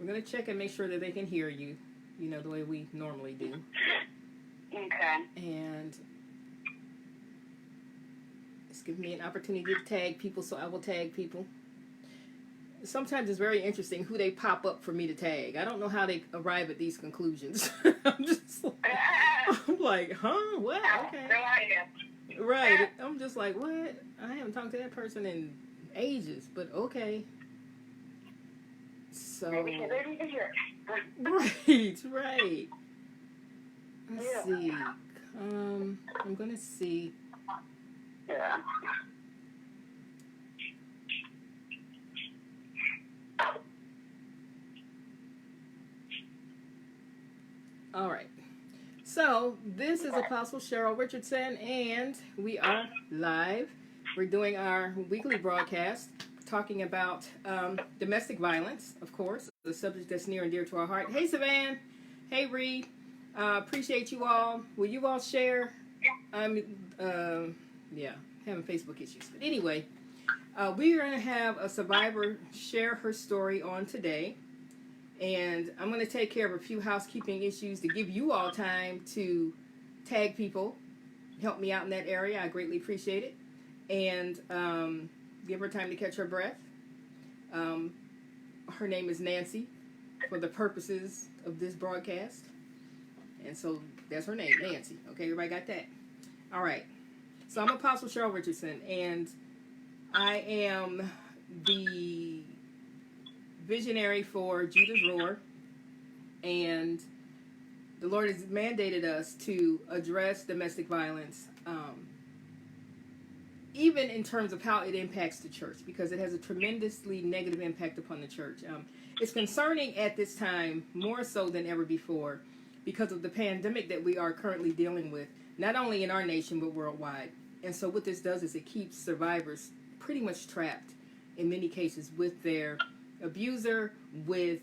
We're going to check and make sure that they can hear you, the way we normally do. Okay. And it's giving me an opportunity to tag people, so I will tag people. Sometimes it's very interesting who they pop up for me to tag. I don't know how they arrive at these conclusions. I'm like, huh? What? Okay. Right. I'm just like, what? I haven't talked to that person in ages, but okay. So. Right. Let's see. I'm gonna see. Yeah. All right. So this is Apostle Cheryl Richardson, and we are live. We're doing our weekly broadcast talking about domestic violence, of course, the subject that's near and dear to our heart. Hey, Savan. Hey, Reed. Appreciate you all. Will you all share? I'm having Facebook issues. But anyway, we're going to have a survivor share her story on today. And I'm going to take care of a few housekeeping issues to give you all time to tag people, help me out in that area. I greatly appreciate it. And give her time to catch her breath. Her name is Nancy for the purposes of this broadcast. And so that's her name, Nancy. Okay, everybody got that? All right. So I'm Apostle Cheryl Richardson, and I am the visionary for Judah's Roar, and the Lord has mandated us to address domestic violence, even in terms of how it impacts the church, because it has a tremendously negative impact upon the church. It's concerning at this time, more so than ever before, because of the pandemic that we are currently dealing with, not only in our nation, but worldwide. And so what this does is it keeps survivors pretty much trapped, in many cases, with their abuser, with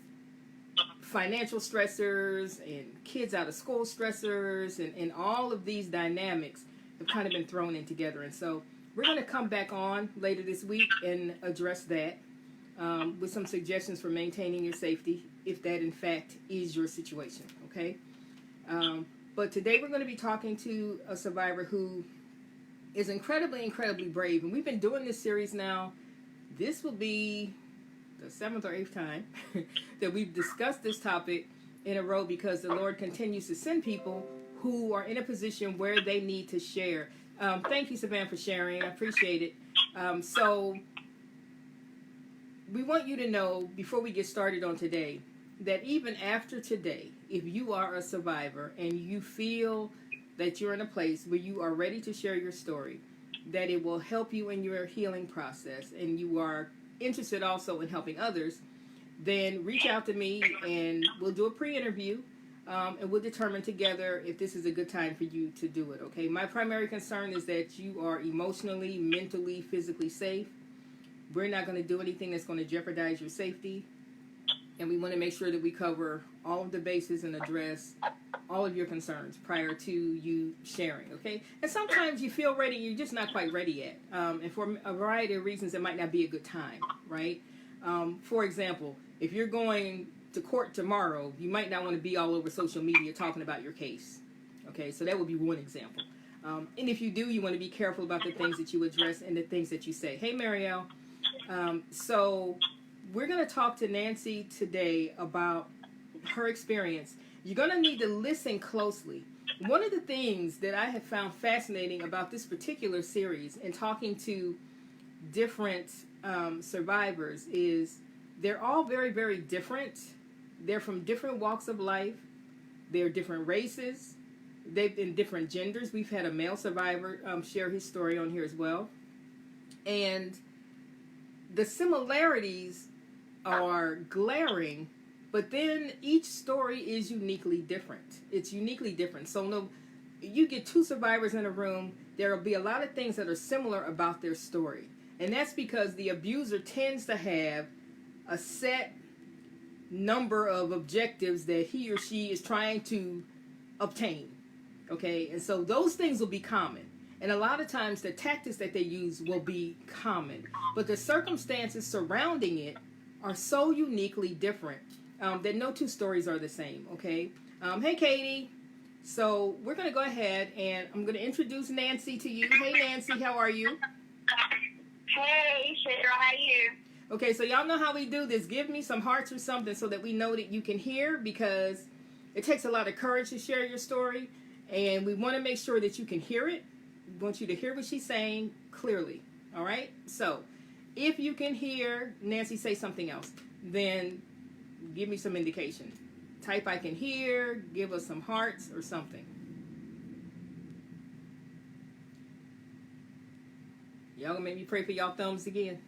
financial stressors and kids out of school stressors, and all of these dynamics have kind of been thrown in together. And so we're going to come back on later this week and address that with some suggestions for maintaining your safety, if that in fact is your situation, okay? But today we're going to be talking to a survivor who is incredibly, incredibly brave. And we've been doing this series now. This will be the 7th or 8th time that we've discussed this topic in a row, because the Lord continues to send people who are in a position where they need to share. Thank you, Savannah, for sharing. I appreciate it. So we want you to know, before we get started on today, that even after today, if you are a survivor and you feel that you're in a place where you are ready to share your story, that it will help you in your healing process, and you are interested also in helping others, then reach out to me and we'll do a pre-interview, and we'll determine together if this is a good time for you to do it, okay? My primary concern is that you are emotionally, mentally, physically safe. We're not going to do anything that's going to jeopardize your safety, and we want to make sure that we cover all of the bases and address all of your concerns prior to you sharing, okay? And sometimes you feel ready, you're just not quite ready yet. And for a variety of reasons, it might not be a good time, right? For example, if you're going to court tomorrow, you might not want to be all over social media talking about your case, okay? So that would be one example. And if you do, you want to be careful about the things that you address and the things that you say. Hey, Marielle. So we're going to talk to Nancy today about her experience. You're going to need to listen closely. One of the things that I have found fascinating about this particular series and talking to different survivors is they're all very, very different. They're from different walks of life. They're different races. They've been different genders. We've had a male survivor share his story on here as well. And the similarities are glaring, but then each story is uniquely different. It's uniquely different. So no, you get two survivors in a room, there will be a lot of things that are similar about their story. And that's because the abuser tends to have a set number of objectives that he or she is trying to obtain. Okay? And so those things will be common. And a lot of times the tactics that they use will be common. But the circumstances surrounding it are so uniquely different that no two stories are the same, okay? Hey, Katie. So we're going to go ahead and I'm going to introduce Nancy to you. Hey, Nancy, how are you? Hey, Cheryl, how are you? Okay, so y'all know how we do this. Give me some hearts or something so that we know that you can hear, because it takes a lot of courage to share your story, and we want to make sure that you can hear it. We want you to hear what she's saying clearly, all right? So if you can hear Nancy say something else, then give me some indication. Type I can hear, give us some hearts or something. Y'all gonna make me pray for y'all thumbs again?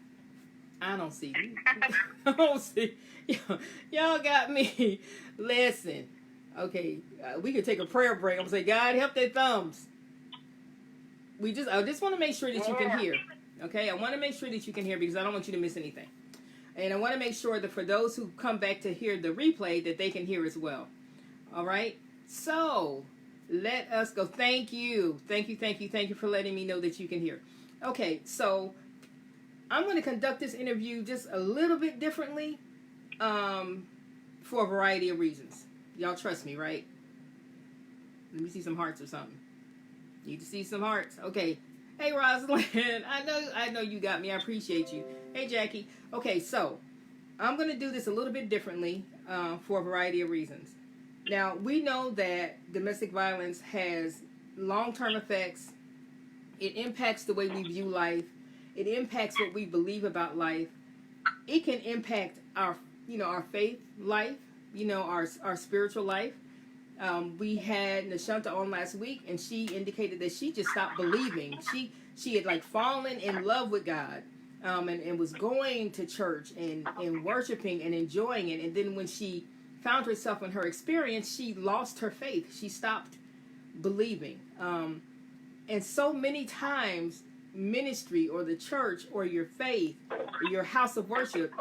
I don't see. I don't see. Y'all got me. Listen. Okay, we could take a prayer break. I'm gonna say, God, help their thumbs. I just want to make sure that you can hear. Okay, I want to make sure that you can hear, because I don't want you to miss anything. And I want to make sure that for those who come back to hear the replay, that they can hear as well. All right. So let us go. Thank you for letting me know that you can hear. Okay, so I'm going to conduct this interview just a little bit differently, for a variety of reasons. Y'all trust me, right? Let me see some hearts or something. Need to see some hearts. Okay. Hey, Rosalind. I know you got me. I appreciate you. Hey, Jackie. Okay, so I'm going to do this a little bit differently, for a variety of reasons. Now, we know that domestic violence has long-term effects. It impacts the way we view life. It impacts what we believe about life. It can impact our faith life, our spiritual life. We had Nashanta on last week, and she indicated that she just stopped believing. She had fallen in love with God, and was going to church and worshiping and enjoying it. And then when she found herself in her experience, she lost her faith. She stopped believing. And so many times, ministry or the church or your faith or your house of worship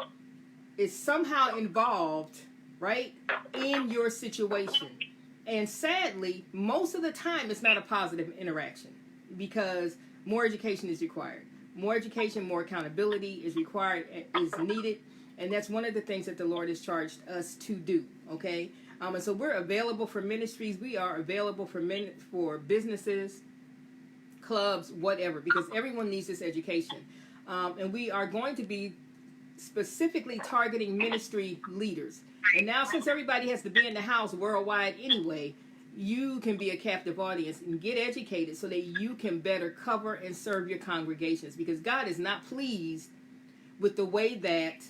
is somehow involved, right, in your situation. And sadly, most of the time, it's not a positive interaction, because more education is required. More education, more accountability is required, is needed. And that's one of the things that the Lord has charged us to do, okay? And so we're available for ministries. We are available for businesses, clubs, whatever, because everyone needs this education. And we are going to be specifically targeting ministry leaders. And now, since everybody has to be in the house worldwide anyway, you can be a captive audience and get educated so that you can better cover and serve your congregations, because God is not pleased with the way that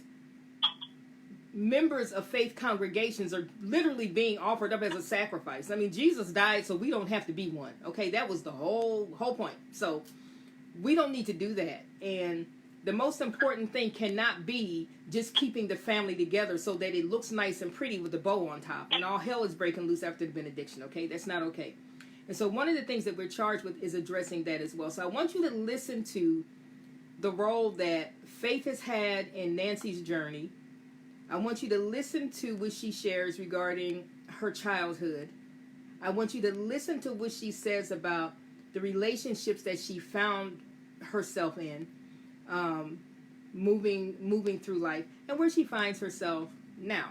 members of faith congregations are literally being offered up as a sacrifice. I mean, Jesus died so we don't have to be one. Okay, that was the whole point. So we don't need to do that. And the most important thing cannot be just keeping the family together so that it looks nice and pretty with a bow on top, and all hell is breaking loose after the benediction. Okay, that's not okay. And so one of the things that we're charged with is addressing that as well. So I want you to listen to the role that faith has had in Nancy's journey. I want you to listen to what she shares regarding her childhood. I want you to listen to what she says about the relationships that she found herself in, moving through life, and where she finds herself now.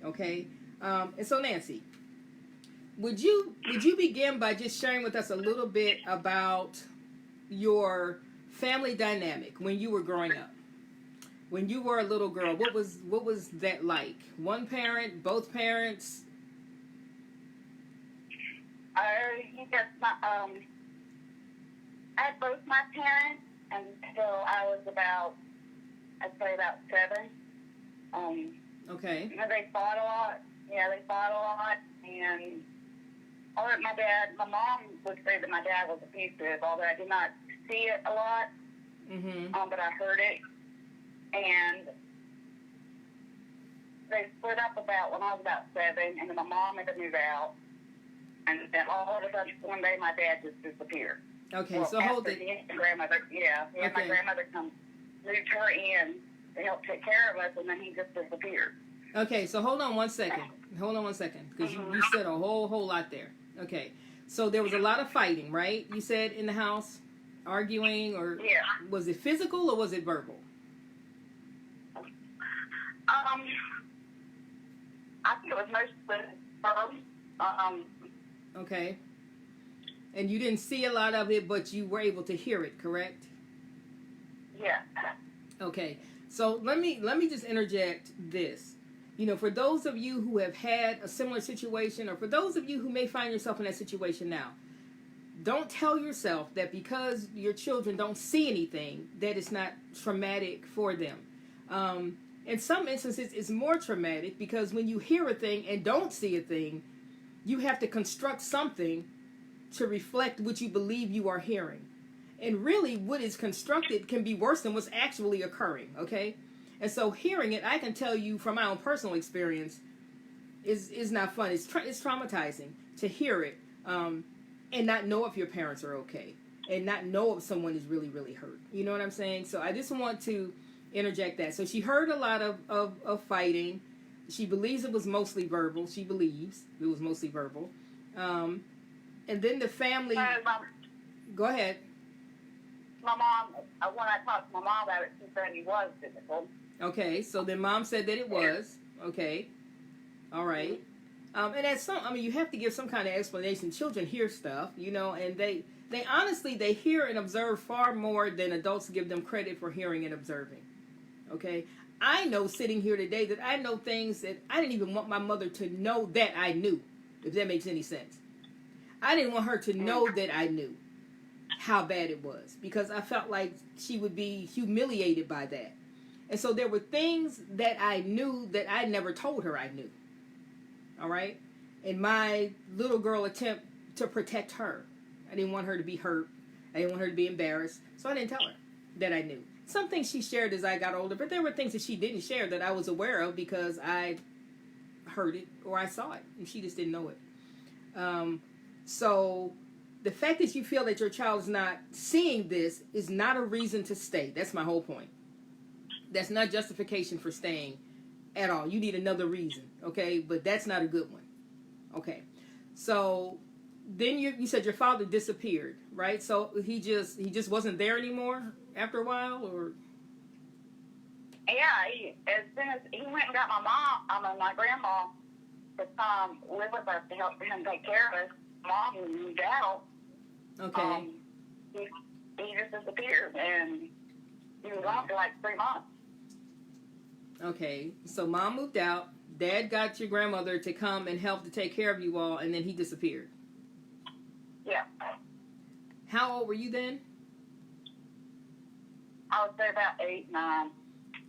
Okay, and so Nancy, would you begin by just sharing with us a little bit about your family dynamic when you were growing up? When you were a little girl, what was that like? One parent, both parents? I had both my parents until I was I'd say about 7. Okay. They fought a lot. Yeah, they fought a lot. And my mom would say that my dad was abusive, although I did not see it a lot. Mm-hmm. But I heard it. And they split up when I was about 7, and then my mom had to move out. And then all of a sudden, one day, my dad just disappeared. Okay, so hold it. My grandmother moved her in to help take care of us, and then he just disappeared. Okay, so hold on one second, because you said a whole lot there. Okay, so there was a lot of fighting, right? You said in the house, arguing, or was it physical or was it verbal? I think it was mostly her. Okay. And you didn't see a lot of it, but you were able to hear it, correct? Yeah. Okay. So let me just interject this. You know, for those of you who have had a similar situation, or for those of you who may find yourself in that situation now, don't tell yourself that because your children don't see anything that it's not traumatic for them. In some instances, it's more traumatic because when you hear a thing and don't see a thing, you have to construct something to reflect what you believe you are hearing. And really, what is constructed can be worse than what's actually occurring, okay? And so hearing it, I can tell you from my own personal experience, is not fun. It's traumatizing to hear it and not know if your parents are okay and not know if someone is really, really hurt. You know what I'm saying? So I just want to interject that. So she heard a lot of fighting. She believes it was mostly verbal. She believes it was mostly verbal. And then the family... Go ahead. My mom, when I talked to my mom about it, she said he was physical. Okay, so then mom said that it was. Okay. All right. And that's you have to give some kind of explanation. Children hear stuff, you know, and they honestly, they hear and observe far more than adults give them credit for hearing and observing. Okay. I know sitting here today that I know things that I didn't even want my mother to know that I knew, if that makes any sense. I didn't want her to know that I knew how bad it was because I felt like she would be humiliated by that. And so there were things that I knew that I never told her I knew. All right? In my little girl attempt to protect her. I didn't want her to be hurt. I didn't want her to be embarrassed. So I didn't tell her that I knew. Some things she shared as I got older, but there were things that she didn't share that I was aware of because I heard it or I saw it, and she just didn't know it. So the fact that you feel that your child is not seeing this is not a reason to stay. That's my whole point. That's not justification for staying at all. You need another reason, okay? But that's not a good one. Okay. So then you said your father disappeared, right? So he just wasn't there anymore after a while, or? Yeah, as soon as he went and got my grandma to come live with us to help him take care of us, mom moved out. Okay. He just disappeared, and he was gone for like 3 months. Okay, so mom moved out, dad got your grandmother to come and help to take care of you all, and then he disappeared. Yeah. How old were you then? I would say about 8, 9.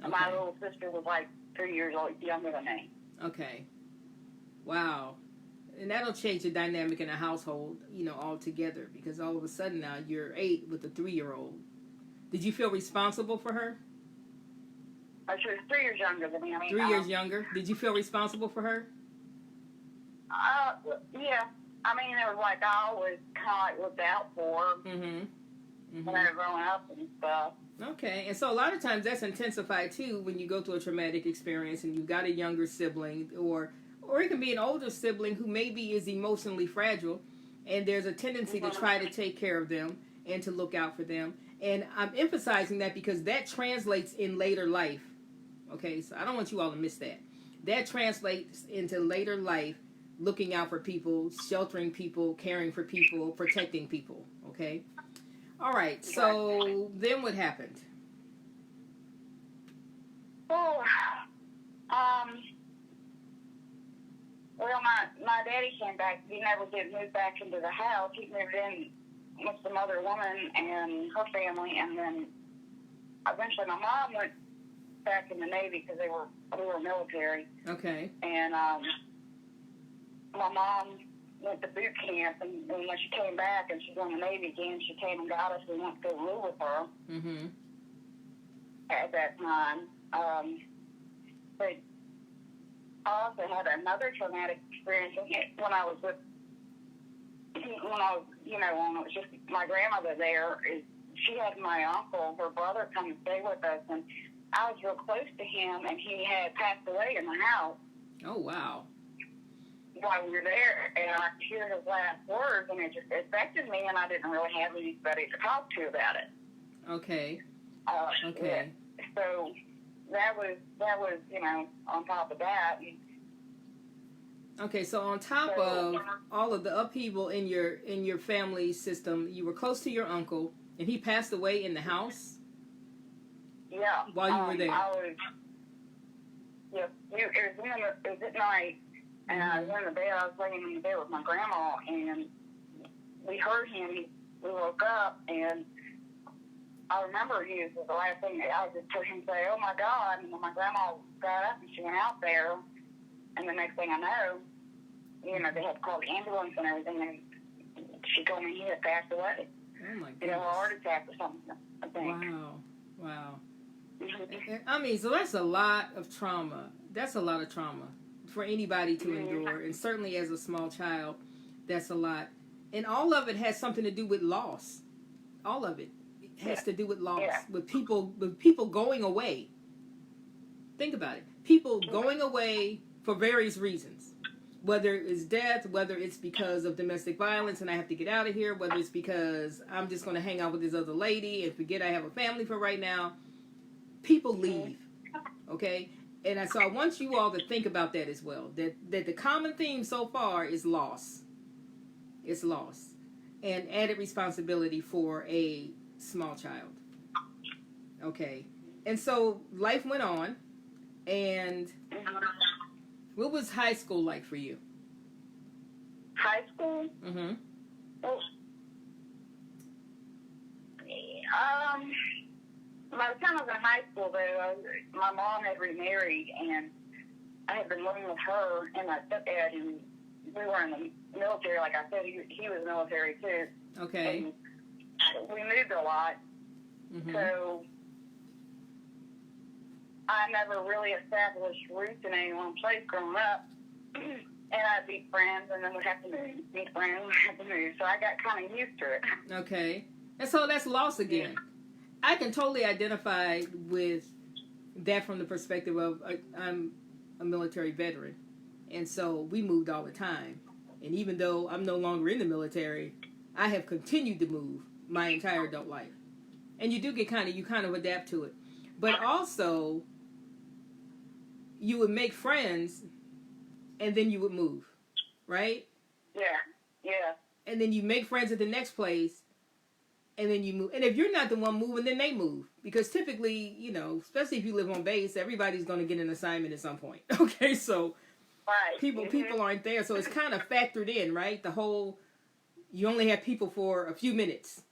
Okay. My little sister was like 3 years old, younger than me. Okay. Wow. And that'll change the dynamic in a household, you know, altogether, because all of a sudden now you're 8 with a 3-year-old. Did you feel responsible for her? She was 3 years younger than me. 3 years younger. Did you feel responsible for her? Yeah. I mean, it was like I always kind of looked out for her when I was growing up and stuff. Okay, and so a lot of times that's intensified too when you go through a traumatic experience and you've got a younger sibling, or it can be an older sibling who maybe is emotionally fragile, and there's a tendency to try to take care of them and to look out for them. And I'm emphasizing that because that translates in later life. Okay, so I don't want you all to miss that. That translates into later life, looking out for people, sheltering people, caring for people, protecting people. Okay? All right, so then what happened? Well, my daddy came back. He never did move back into the house. He moved in with some other woman and her family, and then eventually my mom went back in the Navy because we were military. Okay. And my mom went to boot camp, and when she came back and she was in the Navy again, she came and got us. We went to live with her at that time. But I also had another traumatic experience when I was when it was just my grandmother there. She had my uncle, her brother, come and stay with us, and I was real close to him, and he had passed away in the house. Oh, wow. While we were there, and I could hear his last words, and it just affected me, and I didn't really have anybody to talk to about it. Okay. Okay. Yeah. So that was on top of that. And Okay, so on top of all of the upheaval in your family system, you were close to your uncle, and he passed away in the house. Yeah. While you were there. It was at night, and I was in the bed. I was laying in the bed with my grandma, and we heard him. We woke up, and I remember it was the last thing I just heard him say, "Oh my God!" And my grandma got up and she went out there, and the next thing I know, they had to call the ambulance and everything, and she told me he had passed away. Oh my goodness. A heart attack or something, I think. Wow. I mean, so that's a lot of trauma. That's a lot of trauma for anybody to endure, and certainly as a small child, that's a lot. And all of it has something to do with loss. All of it has to do with loss, with people going away. Think about it. People going away for various reasons. Whether it's death, whether it's because of domestic violence and I have to get out of here, whether it's because I'm just going to hang out with this other lady and forget I have a family for right now. People leave, okay? And so I want you all to think about that as well. That the common theme so far is loss. It's loss. And added responsibility for a small child. Okay. And so life went on. And what was high school like for you? High school? Mm-hmm. Well, by the time I was in high school, though, my mom had remarried, and I had been living with her and my stepdad, and we were in the military. Like I said, he was military, too. Okay. And we moved a lot, so I never really established roots in any one place growing up. And I'd meet friends, and then we'd have to move. Meet friends, we'd have to move. So I got kind of used to it. Okay. And so that's loss again. Yeah. I can totally identify with that from the perspective of I'm a military veteran. And so we moved all the time. And even though I'm no longer in the military, I have continued to move my entire adult life. And you do get you kind of adapt to it. But also, you would make friends and then you would move, right? Yeah. And then you make friends at the next place and then you move. And if you're not the one moving, then they move. Because typically, especially if you live on base, everybody's going to get an assignment at some point. Okay, so people aren't there. So it's kind of factored in, right? The whole, you only have people for a few minutes,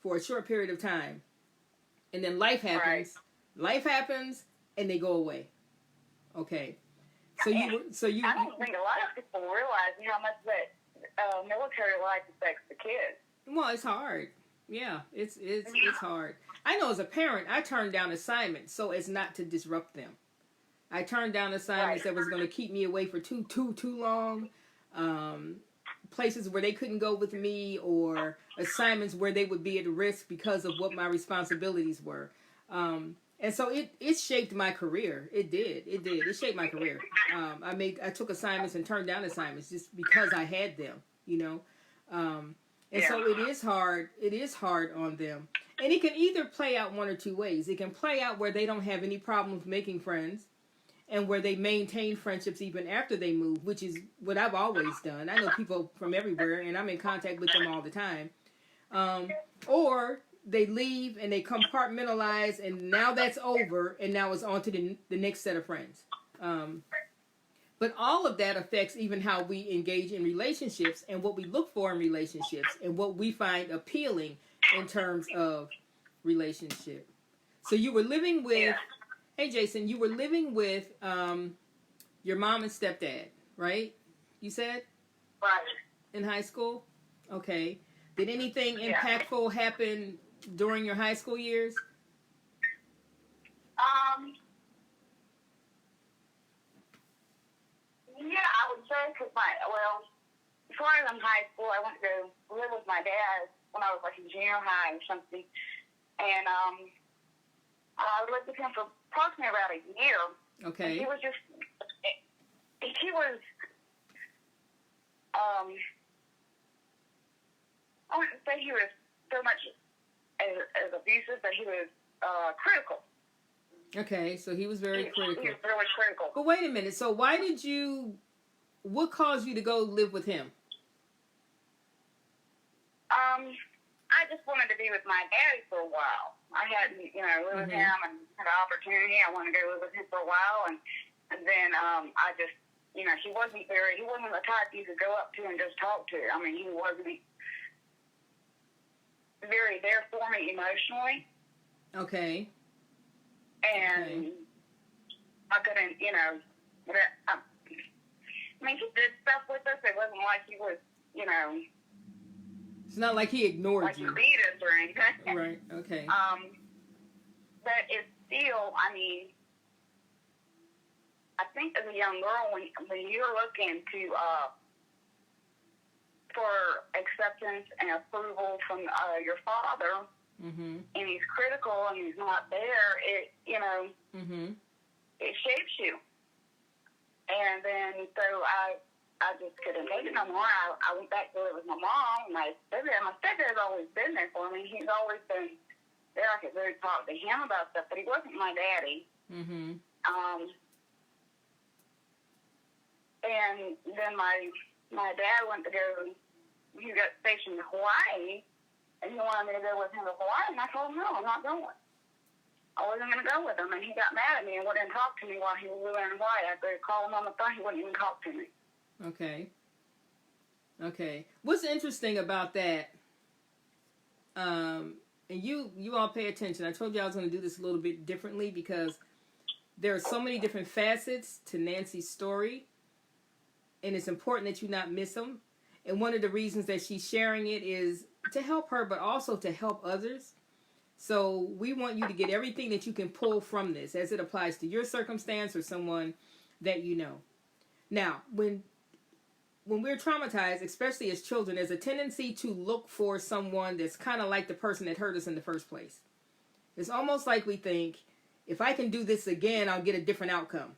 for a short period of time. And then life happens. Right. Life happens, and they go away. Okay. So you. I don't think a lot of people realize how much that military life affects the kids. Well, it's hard. Yeah, it's hard. I know as a parent, I turned down assignments so as not to disrupt them. I turned down assignments that was going to keep me away for too long. Places where they couldn't go with me, or assignments where they would be at risk because of what my responsibilities were. And so it shaped my career. It did. It shaped my career. I took assignments and turned down assignments just because I had them, So it is hard. It is hard on them. And it can either play out one or two ways. It can play out where they don't have any problems making friends, and where they maintain friendships even after they move, which is what I've always done. I know people from everywhere, and I'm in contact with them all the time. Or they leave and they compartmentalize, and now that's over, and now it's on to the next set of friends. But all of that affects even how we engage in relationships and what we look for in relationships and what we find appealing in terms of relationship. So you were living with, hey Jason, you were living with your mom and stepdad, right? You said? Right. In high school? Okay. Did anything impactful happen during your high school years? Yeah, I would say because before I was in high school, I went to go live with my dad when I was like in junior high or something, and I lived with him for approximately about a year. Okay. And he was I wouldn't say he was so much as abusive, but he was critical. Okay, so he was very critical. He was really critical. But wait a minute. So why did you what caused you to go live with him? I just wanted to be with my daddy for a while. I hadn't, lived with him and had an opportunity. I wanted to go live with him for a while, and then I just, he wasn't the type you could go up to and just talk to. I mean, he wasn't very there for me emotionally. Okay. And I couldn't, he did stuff with us. It wasn't like he was, It's not like he ignored like you. Like he beat us or anything. Right, okay. But it's still, I think as a young girl, when you're looking to, for acceptance and approval from your father, and he's critical and he's not there, it shapes you. And then so I just couldn't take it no more. I went back to live with my mom. My stepdad's always been there for me. He's always been there. I could really talk to him about stuff, but he wasn't my daddy. And then my dad went to go. He got stationed in Hawaii, and he wanted me to go with him to Hawaii, and I told him, no, I'm not going. I wasn't going to go with him, and he got mad at me and wouldn't talk to me while he was living in Hawaii. I could call him on the phone, he wouldn't even talk to me. Okay. What's interesting about that, and you all pay attention. I told you I was going to do this a little bit differently because there are so many different facets to Nancy's story, and it's important that you not miss them. And one of the reasons that she's sharing it is to help her, but also to help others. So we want you to get everything that you can pull from this as it applies to your circumstance or someone that you know. Now, when we're traumatized, especially as children, there's a tendency to look for someone that's kind of like the person that hurt us in the first place. It's almost like we think, if I can do this again, I'll get a different outcome.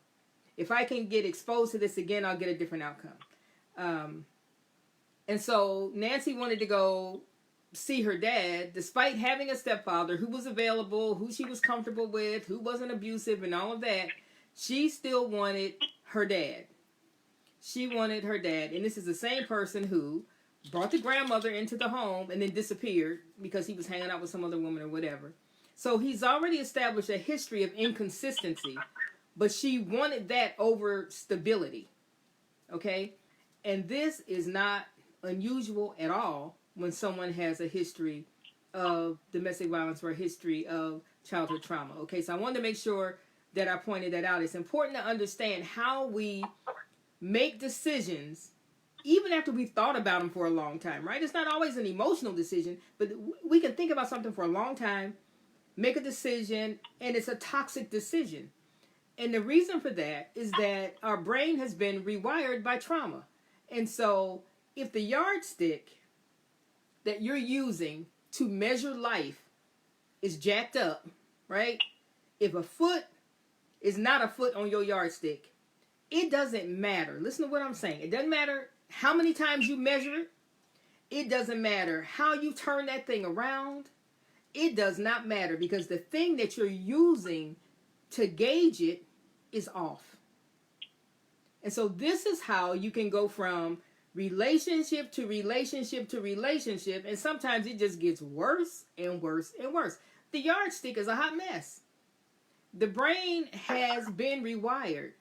If I can get exposed to this again, I'll get a different outcome. And so Nancy wanted to go see her dad, despite having a stepfather who was available, who she was comfortable with, who wasn't abusive and all of that. She still wanted her dad. She wanted her dad. And this is the same person who brought the grandmother into the home and then disappeared because he was hanging out with some other woman or whatever. So he's already established a history of inconsistency, but she wanted that over stability. Okay? And this is not unusual at all when someone has a history of domestic violence or a history of childhood trauma. Okay, so I wanted to make sure that I pointed that out. It's important to understand how we make decisions even after we've thought about them for a long time, right? It's not always an emotional decision, but we can think about something for a long time, make a decision, and it's a toxic decision. And the reason for that is that our brain has been rewired by trauma. And so if the yardstick that you're using to measure life is jacked up, right? If a foot is not a foot on your yardstick, it doesn't matter. Listen to what I'm saying. It doesn't matter how many times you measure it. It doesn't matter how you turn that thing around. It does not matter because the thing that you're using to gauge it is off. And so this is how you can go from relationship to relationship to relationship, and sometimes it just gets worse and worse and worse. The yardstick is a hot mess. The brain has been rewired,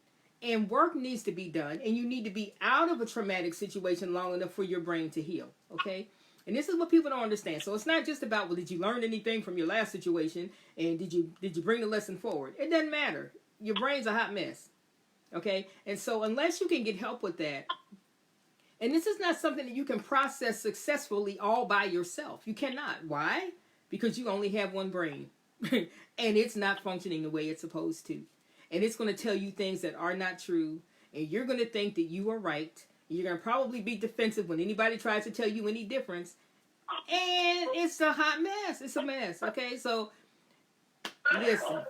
and work needs to be done, and you need to be out of a traumatic situation long enough for your brain to heal, okay? And this is what people don't understand. So it's not just about, well, did you learn anything from your last situation, and did you bring the lesson forward? It doesn't matter. Your brain's a hot mess, okay? And so unless you can get help with that, and this is not something that you can process successfully all by yourself. You cannot. Why? Because you only have one brain. And it's not functioning the way it's supposed to. And it's going to tell you things that are not true. And you're going to think that you are right. You're going to probably be defensive when anybody tries to tell you any difference. And it's a hot mess. It's a mess. Okay? So, listen.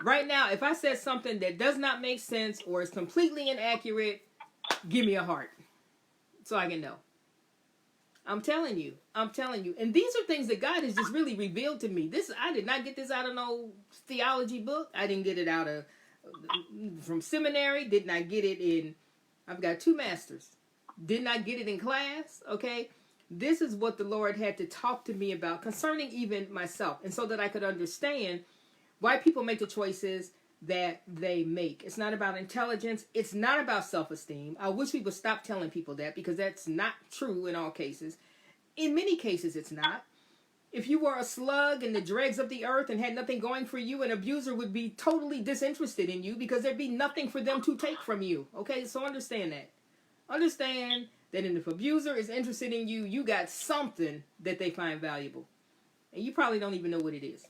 Right now, if I said something that does not make sense or is completely inaccurate, give me a heart. So I can know. I'm telling you. And these are things that God has just really revealed to me. I did not get this out of no theology book. I didn't get it out of from seminary. Did not get it in I've got 2 masters. Did not get it in class, okay? This is what the Lord had to talk to me about concerning even myself, and so that I could understand why people make the choices that they make. It's not about intelligence. It's not about self-esteem. I wish we would stop telling people that, because that's not true in all cases. In many cases, it's not. If you were a slug in the dregs of the earth and had nothing going for you, an abuser would be totally disinterested in you, because there'd be nothing for them to take from you. Okay, so understand that. Understand that if an abuser is interested in you, you got something that they find valuable. And you probably don't even know what it is.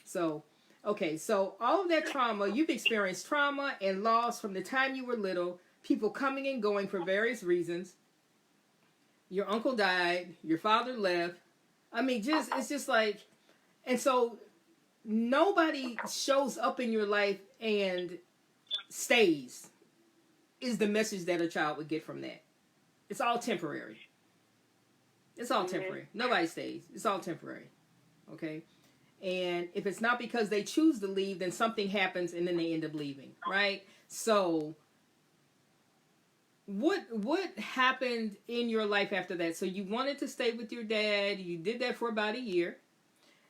So, okay, so all of that trauma, you've experienced trauma and loss from the time you were little, people coming and going for various reasons. Your uncle died, your father left. I mean, it's just like, and so nobody shows up in your life and stays, is the message that a child would get from that. It's all temporary. It's all temporary. Nobody stays. It's all temporary. Okay? And if it's not because they choose to leave, then something happens and then they end up leaving. Right? So, what happened in your life after that? So you wanted to stay with your dad. You did that for about a year.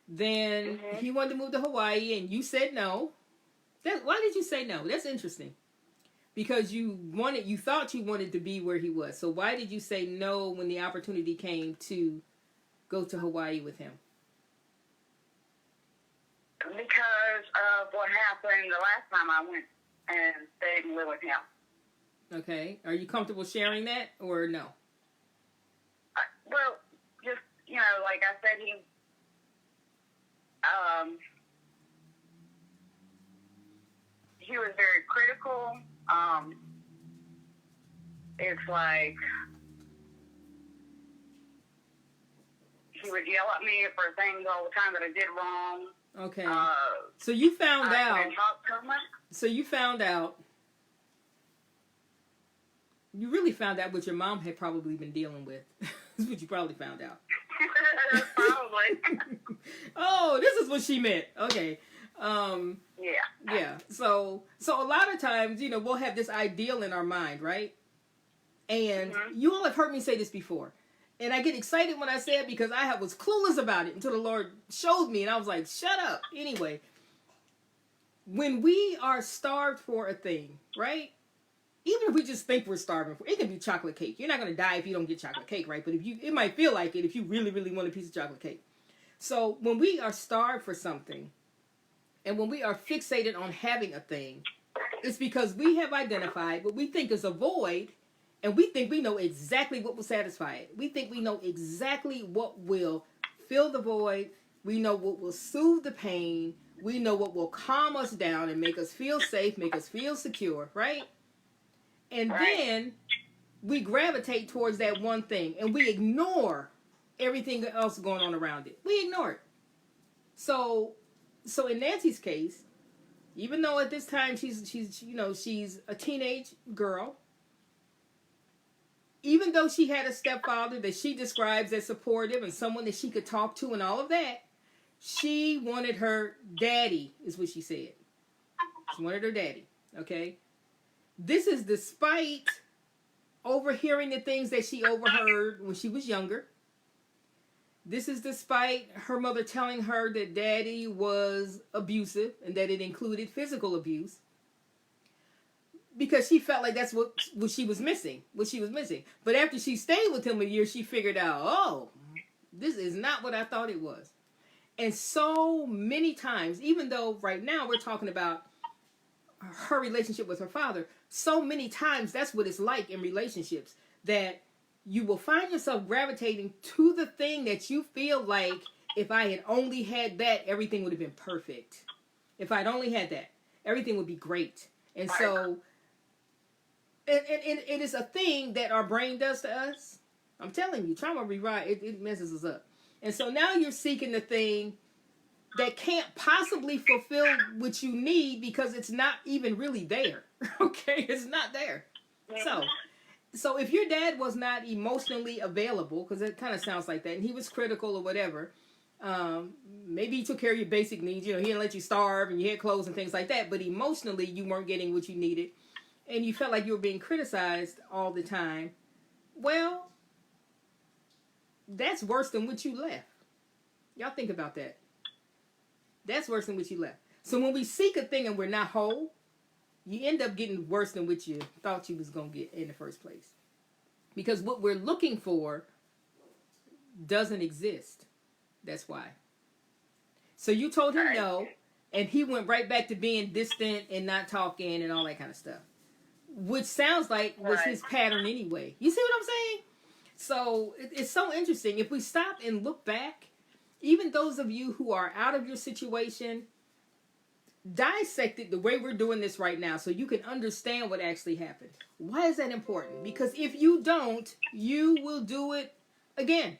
Then he wanted to move to Hawaii and you said no. Why did you say no? That's interesting. Because you thought you wanted to be where he was. So why did you say no when the opportunity came to go to Hawaii with him? Because of what happened the last time I went and stayed and lived with him. Okay. Are you comfortable sharing that or no? Well, just, like I said, he was very critical. It's like he would yell at me for things all the time that I did wrong. Okay. So you found out. I talk too much. So you found out. You really found out what your mom had probably been dealing with. That's what you probably found out. Probably. Oh, this is what she meant. Okay. Yeah. So a lot of times, we'll have this ideal in our mind, right? And you all have heard me say this before. And I get excited when I say it because I was clueless about it until the Lord showed me. And I was like, shut up. Anyway, when we are starved for a thing, right? Even if we just think we're starving for it, can be chocolate cake. You're not going to die if you don't get chocolate cake, right? But it might feel like it if you really, really want a piece of chocolate cake. So when we are starved for something, and when we are fixated on having a thing, it's because we have identified what we think is a void, and we think we know exactly what will satisfy it. We think we know exactly what will fill the void. We know what will soothe the pain. We know what will calm us down and make us feel safe, make us feel secure, right? And then we gravitate towards that one thing, and we ignore everything else going on around it. We ignore it. So in Nancy's case, even though at this time she's a teenage girl, even though she had a stepfather that she describes as supportive and someone that she could talk to and all of that, she wanted her daddy, is what she said. She wanted her daddy, okay? This is despite overhearing the things that she overheard when she was younger. This is despite her mother telling her that daddy was abusive and that it included physical abuse. Because she felt like that's what she was missing. But after she stayed with him a year, she figured out, oh, this is not what I thought it was. And so many times, even though right now we're talking about her relationship with her father, so many times that's what it's like in relationships, that you will find yourself gravitating to the thing that you feel like, if I had only had that, everything would have been perfect. If I'd only had that, everything would be great. And so, and it is a thing that our brain does to us. I'm telling you, trauma rewire, it messes us up. And so now you're seeking the thing that can't possibly fulfill what you need because it's not even really there. Okay? It's not there. So if your dad was not emotionally available, because it kind of sounds like that, and he was critical or whatever, maybe he took care of your basic needs. He didn't let you starve and you had clothes and things like that, but emotionally you weren't getting what you needed. and you felt like you were being criticized all the time, well, that's worse than what you left. Y'all think about that. That's worse than what you left. So when we seek a thing and we're not whole, you end up getting worse than what you thought you was going to get in the first place. Because what we're looking for doesn't exist. That's why. So you told him no, and he went right back to being distant and not talking and all that kind of stuff. Which sounds like was his pattern anyway. You see what I'm saying? So it's so interesting. If we stop and look back, even those of you who are out of your situation, dissect it the way we're doing this right now so you can understand what actually happened. Why is that important? Because if you don't, you will do it again.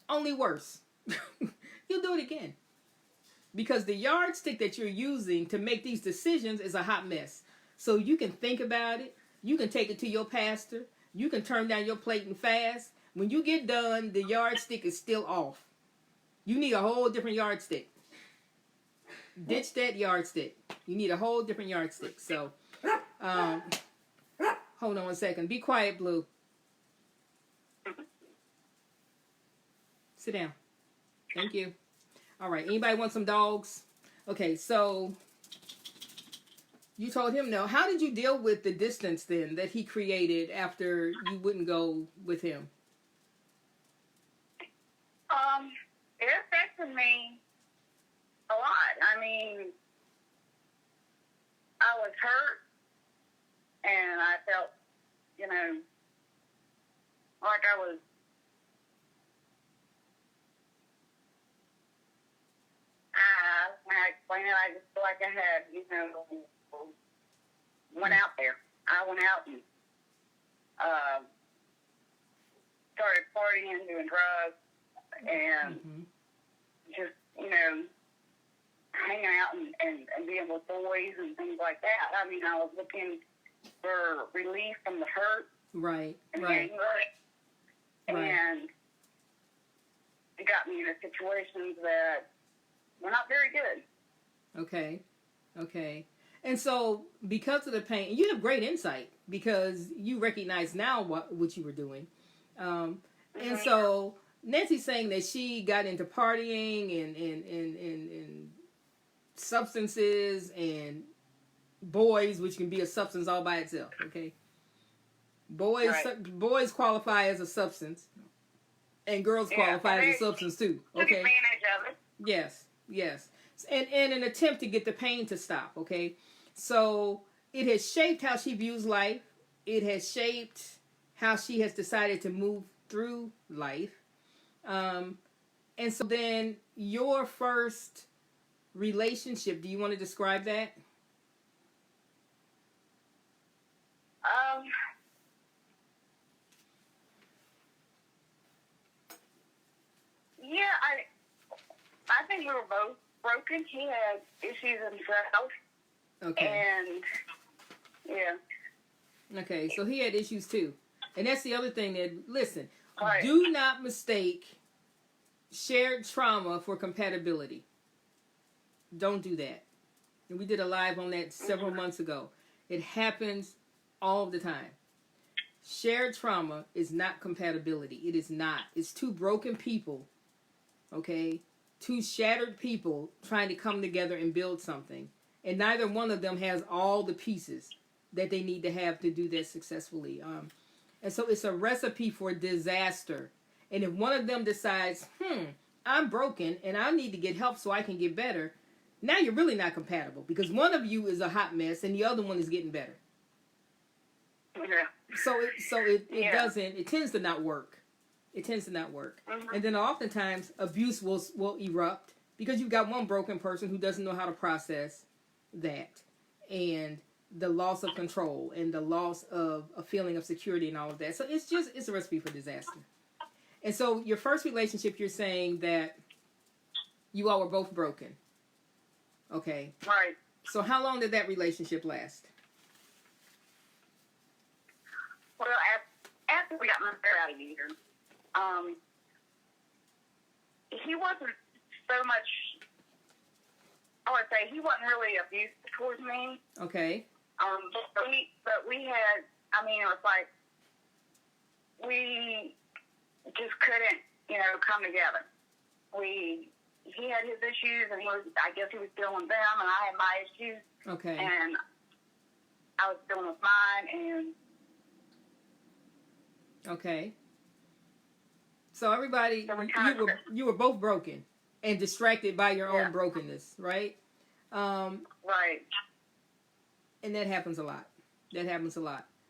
Only worse. You'll do it again. Because the yardstick that you're using to make these decisions is a hot mess. So you can think about it. You can take it to your pastor. You can turn down your plate and fast. When you get done, the yardstick is still off. You need a whole different yardstick. Ditch that yardstick. You need a whole different yardstick. So, hold on one second. Be quiet, Blue. Sit down. Thank you. All right. Anybody want some dogs? Okay, so you told him no. How did you deal with the distance then that he created after you wouldn't go with him? It affected me a lot. I mean, I was hurt, and I felt, like I was when I explain it, I just feel like I had, went out there. I went out and started partying, doing drugs, and just, hanging out and being with boys and things like that. I mean, I was looking for relief from the hurt. Right, and right. anger. And it got me into situations that were not very good. Okay. And so, because of the pain, you have great insight because you recognize now what you were doing. And so, Nancy's saying that she got into partying and substances and boys, which can be a substance all by itself. Okay, boys qualify as a substance, and girls qualify as a substance too. Okay, took advantage of it. Yes, and an attempt to get the pain to stop. Okay, so it has shaped how she views life. It has shaped how she has decided to move through life. And so then your first relationship, do you want to describe that? Yeah, I think we were both broken. He had issues himself. Okay. And, yeah. Okay, so he had issues too. And that's the other thing that, listen, Right. Do not mistake shared trauma for compatibility. Don't do that. And we did a live on that several months ago. It happens all the time. Shared trauma is not compatibility. It is not. It's two broken people, okay? Two shattered people trying to come together and build something. And neither one of them has all the pieces that they need to have to do that successfully. And so it's a recipe for disaster. And if one of them decides, I'm broken and I need to get help so I can get better, now you're really not compatible because one of you is a hot mess and the other one is getting better. Yeah. So it tends to not work. It tends to not work. And then oftentimes abuse will erupt because you've got one broken person who doesn't know how to process that and the loss of control and the loss of a feeling of security and all of that. So it's a recipe for disaster. And so your first relationship, you're saying that you all were both broken. Okay. Right. So how long did that relationship last? Well, after we got married out a year, he wasn't so much, I would say, he wasn't really abusive towards me. Okay. But we had, I mean, it was like we just couldn't, come together. He had his issues, and I guess he was dealing with them, and I had my issues. Okay. And I was dealing with mine, and okay. So everybody, so you were both broken and distracted by your own brokenness, right? Right. And that happens a lot.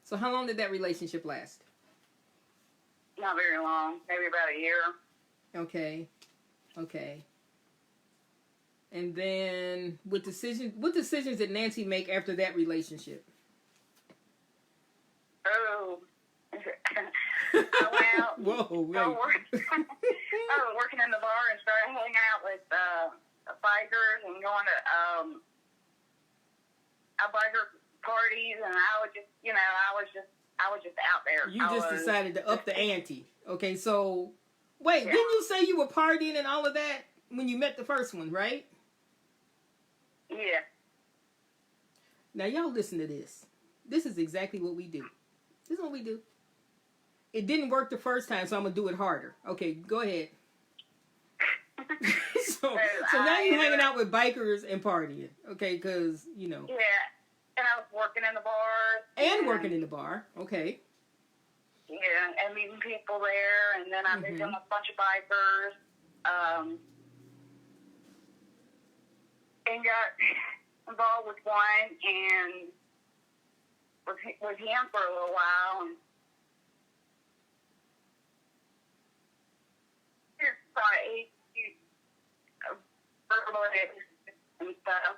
So how long did that relationship last? Not very long, maybe about a year. Okay. And then what decisions did Nancy make after that relationship? Oh. I went out. Whoa, wait. I was working in the bar and started hanging out with bikers and going to biker parties, and I was just, I was just out there. You just decided to up the ante. Okay, so wait, didn't you say you were partying and all of that when you met the first one, right? Yeah. Now y'all listen to this. This is exactly what we do. This is what we do. It didn't work the first time, so I'm gonna do it harder. Okay, go ahead. so now you're hanging out with bikers and partying, okay? Because Yeah, and I was working in the bars. And working in the bar, okay. Yeah, and meeting people there, and then I moved in with a bunch of bikers, and got involved with one, and was him for a little while, and and stuff.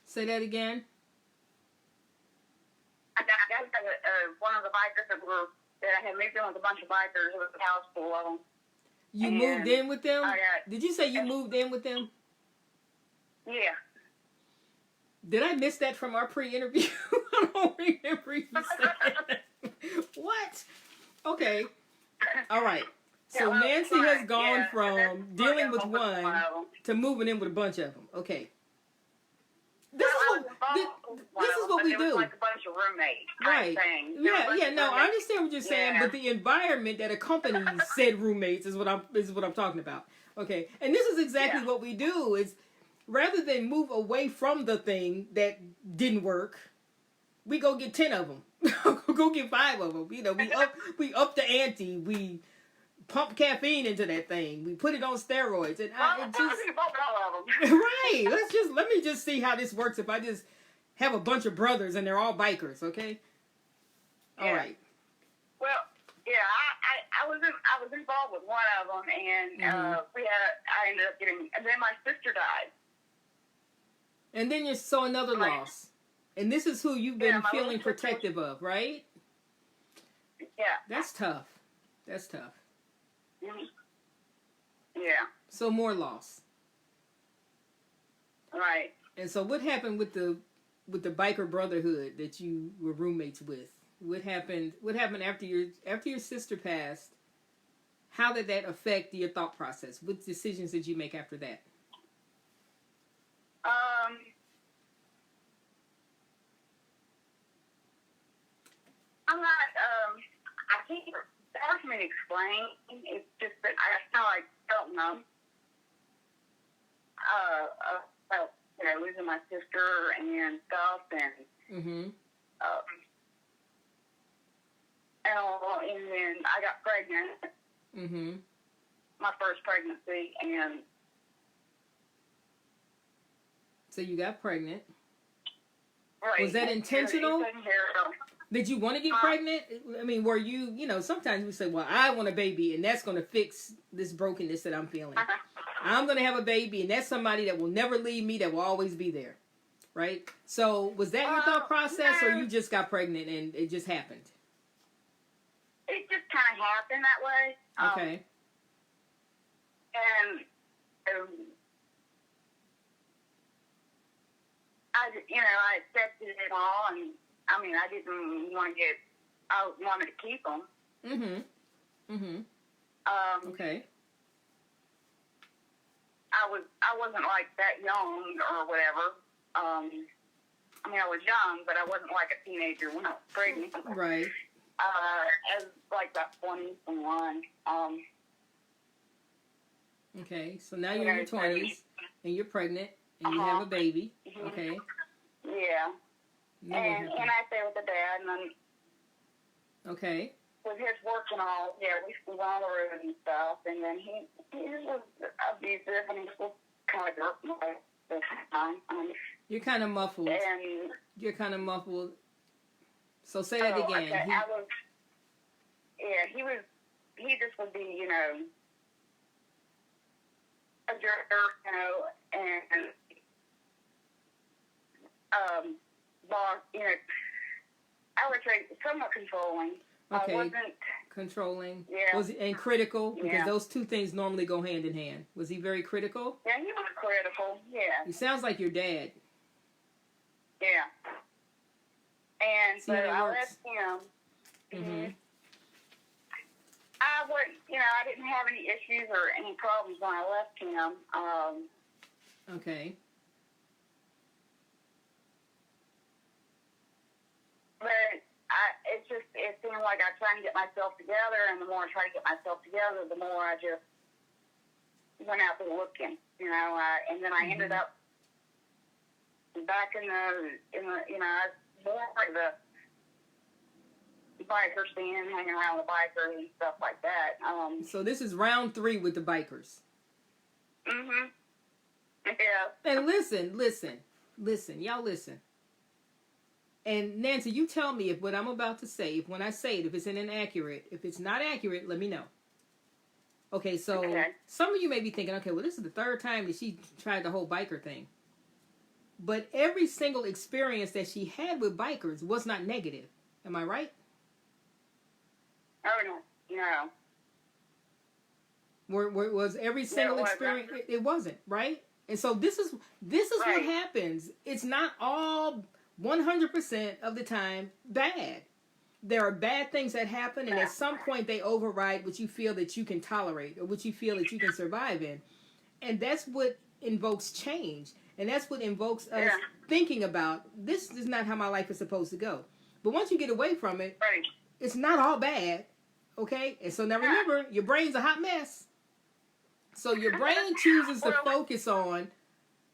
Say that again. I got one of the bikers that I had moved in with a bunch of bikers. It was a house full of them. You moved in with them? Did you say you moved in with them? Yeah. Did I miss that from our pre-interview? I don't remember you saying that. What? Okay. All right. So Nancy has gone from dealing with one to moving in with a bunch of them. Okay. This is what we do. It was like a bunch of roommates. Right. Yeah. No, I understand what you're saying, but the environment that accompanies said roommates is what I'm talking about. Okay. And this is exactly what we do. Is rather than move away from the thing that didn't work, we go get 10 of them. Go get 5 of them. We up the ante. We pump caffeine into that thing. We put it on steroids, and right. Let me just see how this works. If I just have a bunch of brothers and they're all bikers, okay? All right. Well, yeah, I was involved with one of them, and I ended up getting, and then my sister died. And then you saw another loss, and this is who you've been feeling protective of, right? Yeah. That's tough. Mm-hmm. Yeah. So more loss. Right. And so what happened with the biker brotherhood that you were roommates with? What happened after your sister passed? How did that affect your thought process? What decisions did you make after that? I'm not, I think it's hard for me to explain. It's just that I don't know. About, losing my sister and stuff, and and then I got pregnant. My first pregnancy, and so you got pregnant. Right. Was that intentional? Did you want to get pregnant? I mean, were you, sometimes we say, well, I want a baby, and that's going to fix this brokenness that I'm feeling. I'm going to have a baby, and that's somebody that will never leave me, that will always be there. Right? So, was that your thought process, or you just got pregnant and it just happened? It just kind of happened that way. Okay. And I accepted it all, and I mean, I didn't want to I wanted to keep them. Okay. I wasn't like that young or whatever. I mean, I was young, but I wasn't like a teenager when I was pregnant. Right. As like about 21. Okay, so now you're in your 20s, and you're pregnant, and you Uh-huh. have a baby. Mhm. Okay. Yeah. Then what And I stayed with the dad, and then okay. with his work and all, yeah, we went on the road and stuff, and then he was abusive, and he was kind of hurt this time. You're kind of muffled. And You're kind of muffled. So say that again. Okay. He just would be, you know, a jerk, you know, and boss, you know, I would say somewhat controlling. Okay. I wasn't controlling. Yeah. And critical, because Yeah. those two things normally go hand in hand. Was he very critical? Yeah, he was critical. Yeah. He sounds like your dad. Yeah. And See so how that I works? left him. Mm-hmm. I wouldn't, you know, I didn't have any issues or any problems when I left him. Okay. But it seemed like I tried to get myself together, and the more I tried to get myself together, the more I just went out there looking, you know, and then I ended up back in the you know, more like the biker scene, hanging around with bikers and stuff like that. So this is round 3 with the bikers. Mhm. Yeah. And listen. Y'all listen. And Nancy, you tell me if what I'm about to say, if when I say it, if it's inaccurate, if it's not accurate, let me know. Okay, so Some of you may be thinking, okay, well, this is the 3rd time that she tried the whole biker thing. But every single experience that she had with bikers was not negative. Am I right? Oh, no. Was every single experience? It wasn't, right? And so this is Right. what happens. It's not all 100% of the time bad. There are bad things that happen, and at some point they override what you feel that you can tolerate or what you feel that you can survive in. And that's what invokes change. And that's what invokes us thinking about, this is not how my life is supposed to go. But once you get away from it, Right. it's not all bad, okay? And so now remember, your brain's a hot mess. So your brain chooses to focus on,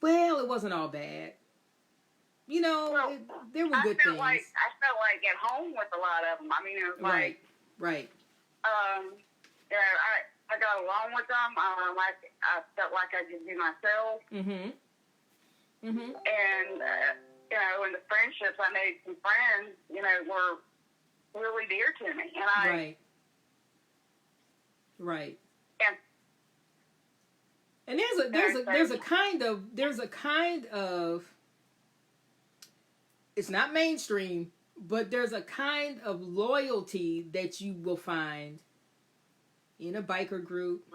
well, it wasn't all bad. You know, there were good things. I felt like at home with a lot of them. I mean, it was like... Right. Yeah, I got along with them. I felt like I could be myself. Mm-hmm. Mm-hmm. And, you know, in the friendships, I made some friends, you know, were really dear to me. And Right. And there's a kind of it's not mainstream, but there's a kind of loyalty that you will find in a biker group,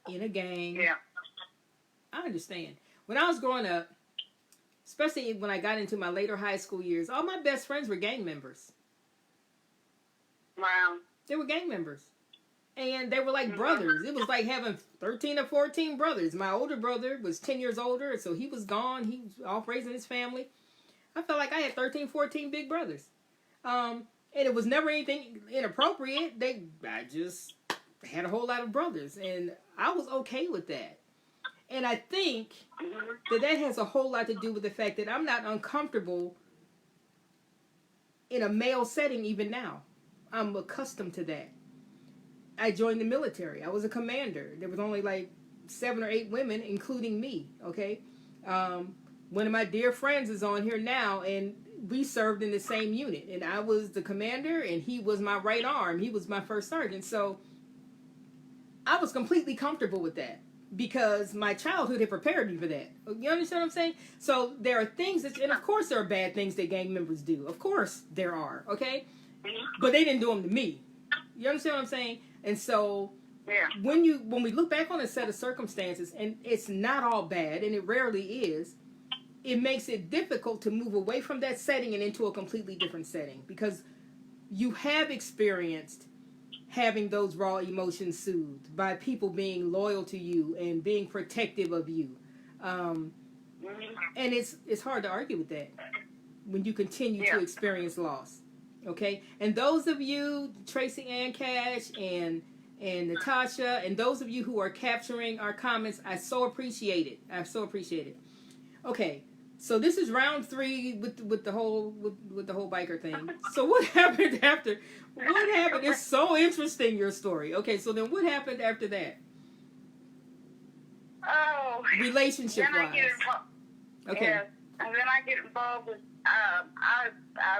in a gang. Yeah. I understand. When I was growing up, especially when I got into my later high school years, all my best friends were gang members. Wow. They were gang members. And they were like brothers. It was like having 13 or 14 brothers. My older brother was 10 years older, so he was gone. He was off raising his family. I felt like I had 13, 14 big brothers. And it was never anything inappropriate. I just had a whole lot of brothers. And I was okay with that. And I think that has a whole lot to do with the fact that I'm not uncomfortable in a male setting even now. I'm accustomed to that. I joined the military. I was a commander. There was only like 7 or 8 women, including me, okay? One of my dear friends is on here now, and we served in the same unit. And I was the commander, and he was my right arm. He was my first sergeant. So I was completely comfortable with that because my childhood had prepared me for that. You understand what I'm saying? So there are things, and of course there are bad things that gang members do. Of course there are, okay? But they didn't do them to me. You understand what I'm saying? And so when we look back on a set of circumstances, and it's not all bad, and it rarely is, it makes it difficult to move away from that setting and into a completely different setting because you have experienced having those raw emotions soothed by people being loyal to you and being protective of you. And it's hard to argue with that. when you continue to experience loss. Okay? And those of you, Tracy Ann Cash and Natasha, and those of you who are capturing our comments, I so appreciate it. I so appreciate it. Okay, so this is round 3 with the whole biker thing. So what happened after? What happened? It's so interesting, your story. Okay, so then what happened after that? Oh, Relationship wise. Okay. Yes, and then I get involved with. I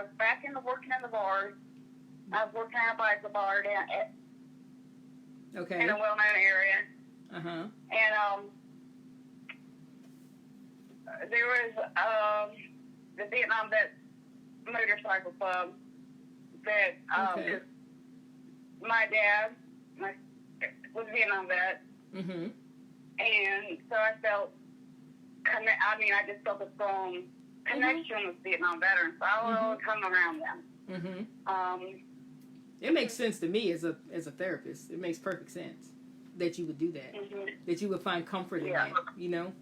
was back into working in the bars. I was working at a biker bar down in a well-known area. And there was the Vietnam Vet Motorcycle Club that my dad was Vietnam vet, and so I felt. I just felt a strong connection with Vietnam veterans. So I would come around them. It makes sense to me as a therapist. It makes perfect sense that you would do that. That you would find comfort in that. You know.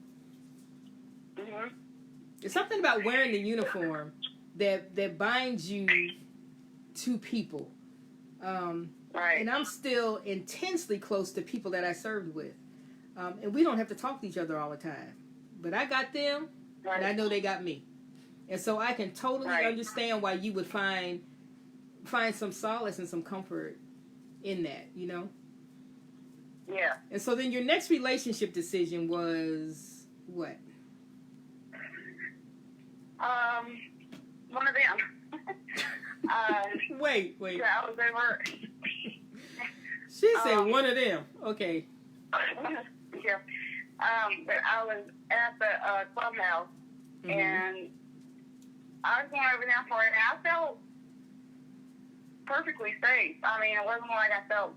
There's something about wearing the uniform that binds you to people. Right. And I'm still intensely close to people that I served with, and we don't have to talk to each other all the time. But I got them, and I know they got me. And so I can totally understand why you would find some solace and some comfort in that, you know? Yeah. And so then your next relationship decision was what? One of them. Wait. So I was over. She said one of them. Okay. Yeah. But I was at the clubhouse, and I was going over there for it, and I felt perfectly safe. I mean, it wasn't like I felt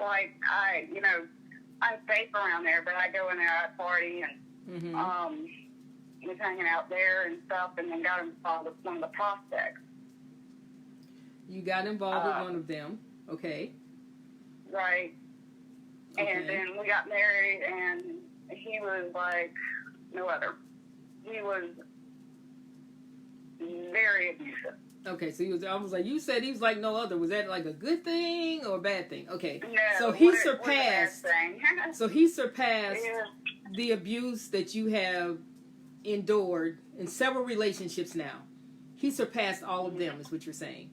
like I'm safe around there, but I go in there, I party, and was hanging out there and stuff, and then got involved with one of the prospects. You got involved with one of them, okay. Right. And then we got married, and he was like no other. He was very abusive. Okay, so he was. I was like, you said he was like no other. Was that like a good thing or a bad thing? Okay. No. So he surpassed. So he surpassed Yeah. the abuse that you have endured in several relationships now. He surpassed all of them, is what you're saying.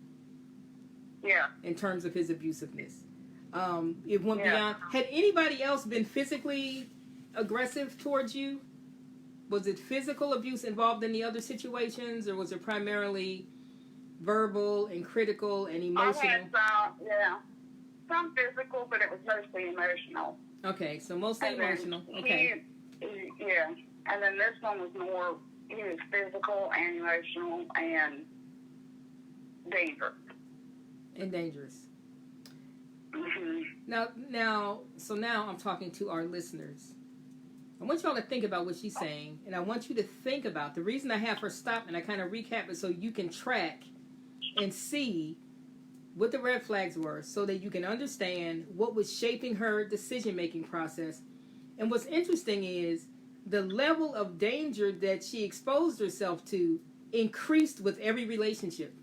Yeah. In terms of his abusiveness. It went beyond. Had anybody else been physically aggressive towards you? Was it physical abuse involved in the other situations, or was it primarily verbal and critical and emotional? I had some physical, but it was mostly emotional. Okay, so mostly and emotional. Okay. And then this one was more. He was physical and emotional and dangerous. And dangerous. Now I'm talking to our listeners. I want y'all to think about what she's saying, and I want you to think about the reason I have her stop and I kind of recap it so you can track and see what the red flags were so that you can understand what was shaping her decision-making process. And what's interesting is the level of danger that she exposed herself to increased with every relationship.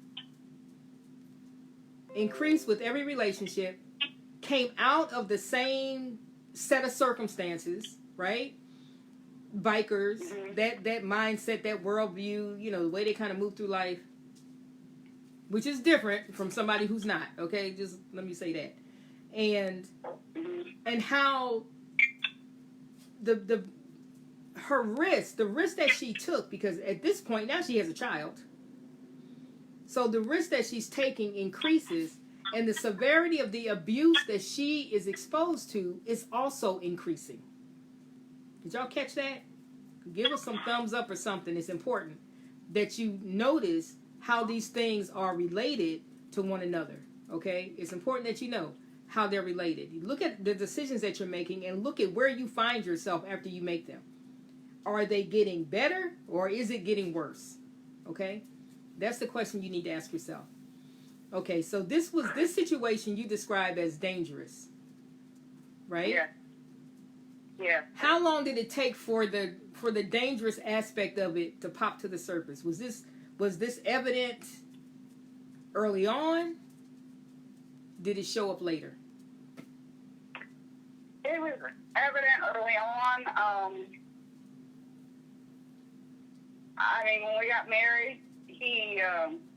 Came out of the same set of circumstances, right? Bikers, that mindset, that worldview, the way they kind of move through life, which is different from somebody who's not, okay? Just let me say that. And how the risk that she took, because at this point now she has a child. So the risk that she's taking increases, and the severity of the abuse that she is exposed to is also increasing. Did y'all catch that? Give us some thumbs up or something. It's important that you notice how these things are related to one another. Okay? It's important that you know how they're related. You look at the decisions that you're making and look at where you find yourself after you make them. Are they getting better or is it getting worse? Okay? That's the question you need to ask yourself. Okay, so this situation you described as dangerous, right? Yeah. Yeah. How long did it take for the dangerous aspect of it to pop to the surface? Was this evident early on? Did it show up later? It was evident early on. I mean, when we got married, he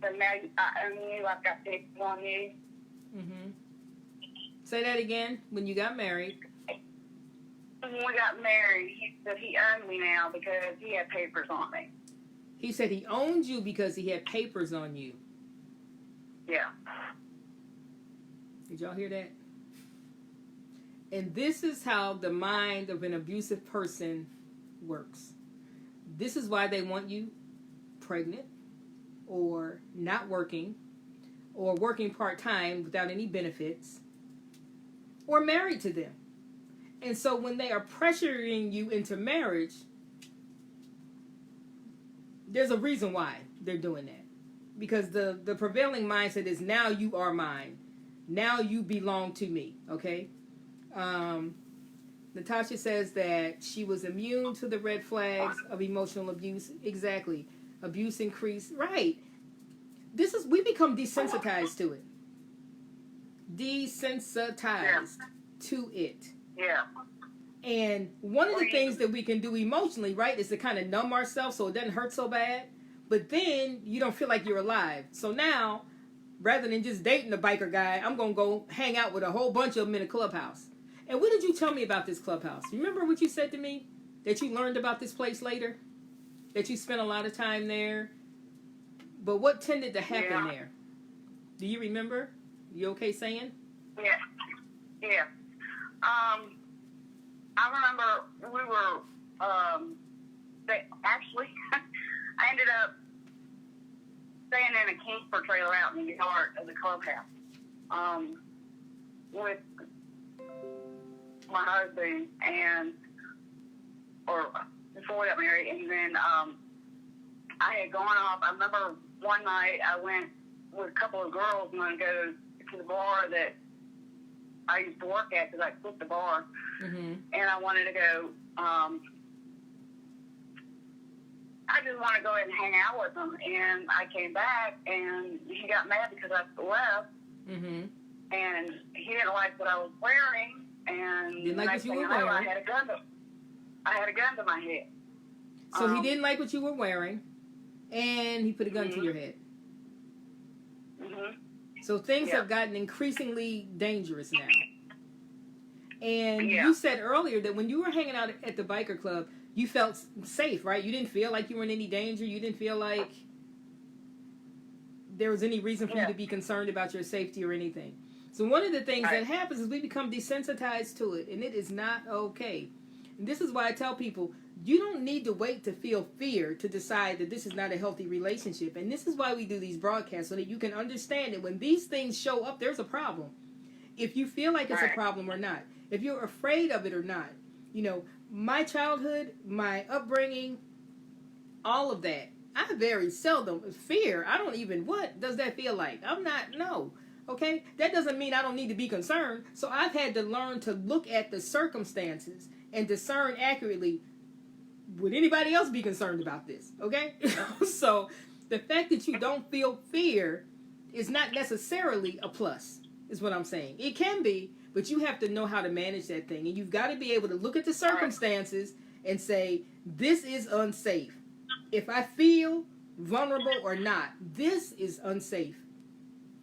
said, I knew I've got papers on you. Mm-hmm. Say that again. When you got married. When we got married, he said he owned me now because he had papers on me. He said he owned you because he had papers on you. Yeah. Did y'all hear that? And this is how the mind of an abusive person works. This is why they want you pregnant or not working or working part-time without any benefits or married to them. And so when they are pressuring you into marriage, there's a reason why they're doing that. Because the prevailing mindset is, now you are mine. Now you belong to me, okay? Natasha says that she was immune to the red flags of emotional abuse. Exactly. Abuse increased. Right. We become desensitized to it. Desensitized to it. Yeah. And one of the things that we can do emotionally, right, is to kind of numb ourselves so it doesn't hurt so bad. But then you don't feel like you're alive. So now, rather than just dating a biker guy, I'm going to go hang out with a whole bunch of them in a clubhouse. And what did you tell me about this clubhouse? Remember what you said to me? That you learned about this place later? That you spent a lot of time there? But what tended to happen there? Do you remember? You okay saying? Yeah. Yeah. I remember we were, I ended up staying in a camper trailer out in the yard of the clubhouse, with my husband or before we got married, and then, I had gone off. I remember one night I went with a couple of girls and I go to the bar that I used to work at, because I quit the bar, and I wanted to go, I just want to go ahead and hang out with him. And I came back, and he got mad because I left, and he didn't like what I was wearing, and didn't like what you were wearing. I had a gun to my head. So he didn't like what you were wearing, and he put a gun to your head. So things have gotten increasingly dangerous now. And you said earlier that when you were hanging out at the biker club, you felt safe, right? You didn't feel like you were in any danger. You didn't feel like there was any reason for you to be concerned about your safety or anything. So one of the things that happens is we become desensitized to it, and it is not okay. And this is why I tell people, you don't need to wait to feel fear to decide that this is not a healthy relationship. And this is why we do these broadcasts, so that you can understand that when these things show up, there's a problem. If you feel like it's a problem or not. If you're afraid of it or not. You know, my childhood, my upbringing, all of that. I very seldom fear. I don't even, what does that feel like? No. Okay? That doesn't mean I don't need to be concerned. So I've had to learn to look at the circumstances and discern accurately, would anybody else be concerned about this? Okay? So the fact that you don't feel fear is not necessarily a plus, is what I'm saying. It can be, but you have to know how to manage that thing. And you've got to be able to look at the circumstances and say, this is unsafe. If I feel vulnerable or not, this is unsafe.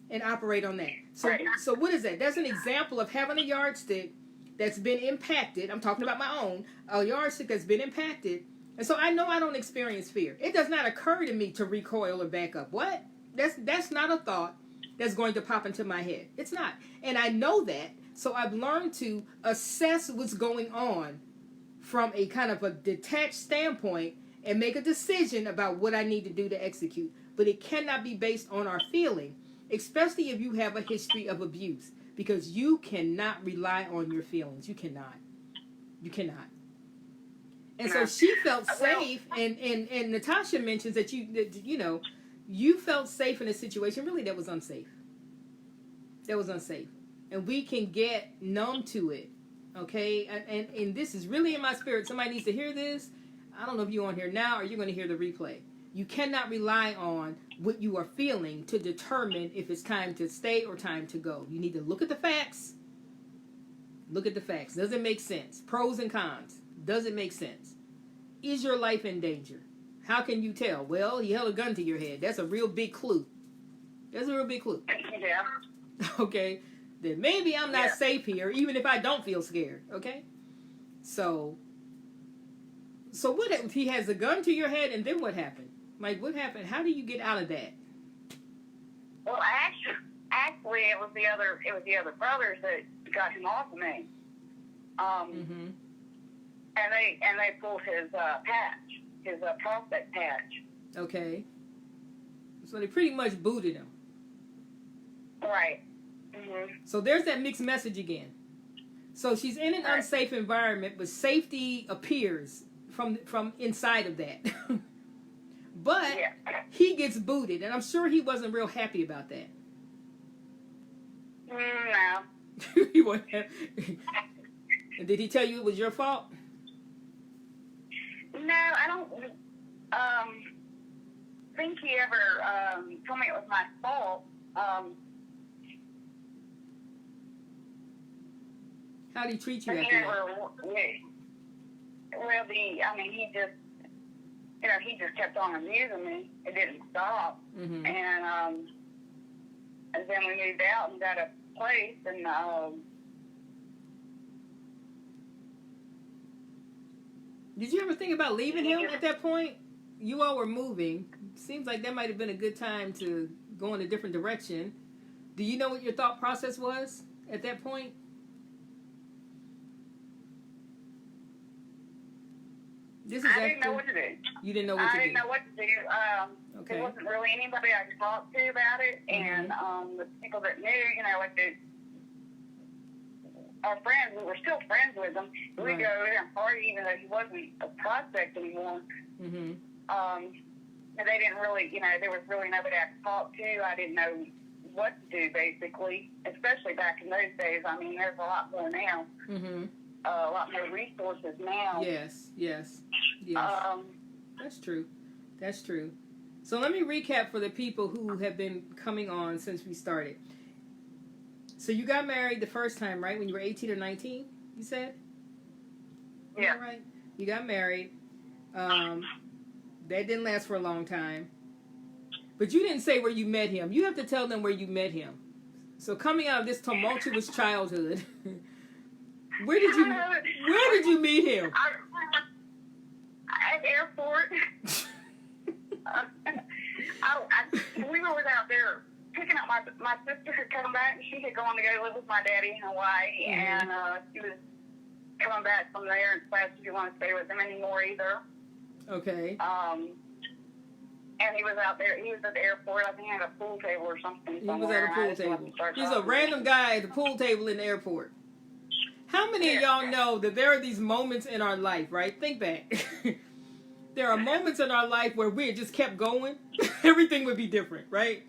And operate on that. So what is that? That's an example of having a yardstick that's been impacted. I'm talking about my own. A yardstick that's been impacted. And so I know I don't experience fear. It does not occur to me to recoil or back up. What? That's not a thought that's going to pop into my head. It's not. And I know that. So I've learned to assess what's going on from a kind of a detached standpoint and make a decision about what I need to do to execute. But it cannot be based on our feeling, especially if you have a history of abuse, because you cannot rely on your feelings. You cannot. And so she felt safe, and Natasha mentions that you felt safe in a situation really that was unsafe. And we can get numb to it Okay? And this is really in my spirit. Somebody needs to hear this. I don't know if you're on here now or you're going to hear the replay. You cannot rely on what you are feeling to determine if it's time to stay or time to go. You need to look at the facts. Look at the facts. Does it make sense? Pros and cons. Does it make sense? Is your life in danger? How can you tell? Well, he held a gun to your head. That's a real big clue. That's a real big clue. Yeah. Okay? Then maybe I'm not safe here, even if I don't feel scared. Okay? So what if he has a gun to your head, and then what happened? Like, what happened? How do you get out of that? Well, actually, it was the other brothers that got him off of me. And they pulled his patch, his prospect patch. Okay. So they pretty much booted him. Right. Mm-hmm. So there's that mixed message again. So she's in an unsafe environment, but safety appears from inside of that. But he gets booted, and I'm sure he wasn't real happy about that. No. He wasn't happy. And did he tell you it was your fault? No, I don't think he ever told me it was my fault. How did he treat you after that? He just kept on abusing me. It didn't stop. Mm-hmm. And then we moved out and got a place, and did you ever think about leaving him at that point? You all were moving. Seems like that might have been a good time to go in a different direction. Do you know what your thought process was at that point? I didn't know what to do. You didn't know what to do? I didn't know what to do. There wasn't really anybody I could talk to about it. And the people that knew, our friends, we were still friends with them. We'd go over there and party even though he wasn't a prospect anymore. Mm-hmm. But they didn't really, there was really nobody I could talk to. I didn't know what to do, basically, especially back in those days. I mean, there's a lot more now. Mm-hmm. A lot more resources now. Yes. That's true. So let me recap for the people who have been coming on since we started. So you got married the first time, right? When you were 18 or 19, you said? Yeah. All right. You got married. That didn't last for a long time. But you didn't say where you met him. You have to tell them where you met him. So coming out of this tumultuous childhood, where did you meet him? At the airport. We were out there picking up my sister had come back. She had gone to go live with my daddy in Hawaii, and she was coming back from there and said she didn't want to stay with him anymore either. Okay. And he was out there. He was at the airport. I think he had a pool table or something. He was at a pool table. He's a random guy at the pool table in the airport. How many of y'all know that there are these moments in our life, right? Think back. There are moments in our life where we had just kept going. Everything would be different, right?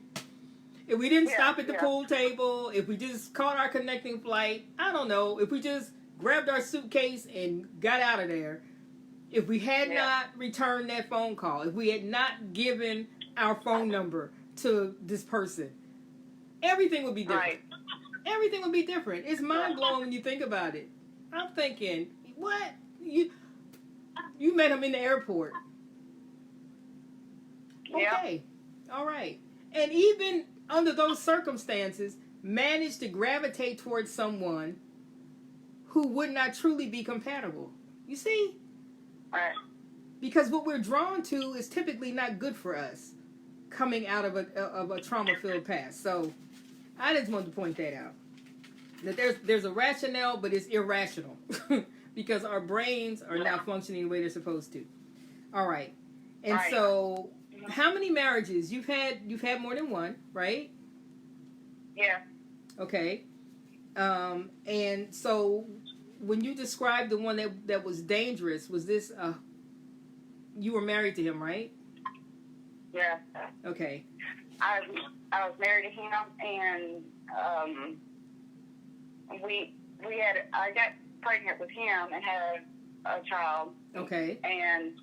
If we didn't stop at the pool table, if we just caught our connecting flight, I don't know, if we just grabbed our suitcase and got out of there, if we had not returned that phone call, if we had not given our phone number to this person, everything would be different. Right. Everything would be different. It's mind-blowing when you think about it. I'm thinking, what? You met him in the airport. Okay. All right. And even under those circumstances, managed to gravitate towards someone who would not truly be compatible. You see? Right. Because what we're drawn to is typically not good for us coming out of a trauma-filled past. So I just wanted to point that out. That there's a rationale, but it's irrational. Because our brains are not functioning the way they're supposed to. All right. And so how many marriages? You've had more than one, right? Yeah. Okay. And so when you described the one that was dangerous, was this you were married to him, right? Yeah. Okay. I was married to him, and I got pregnant with him and had a child. Okay. And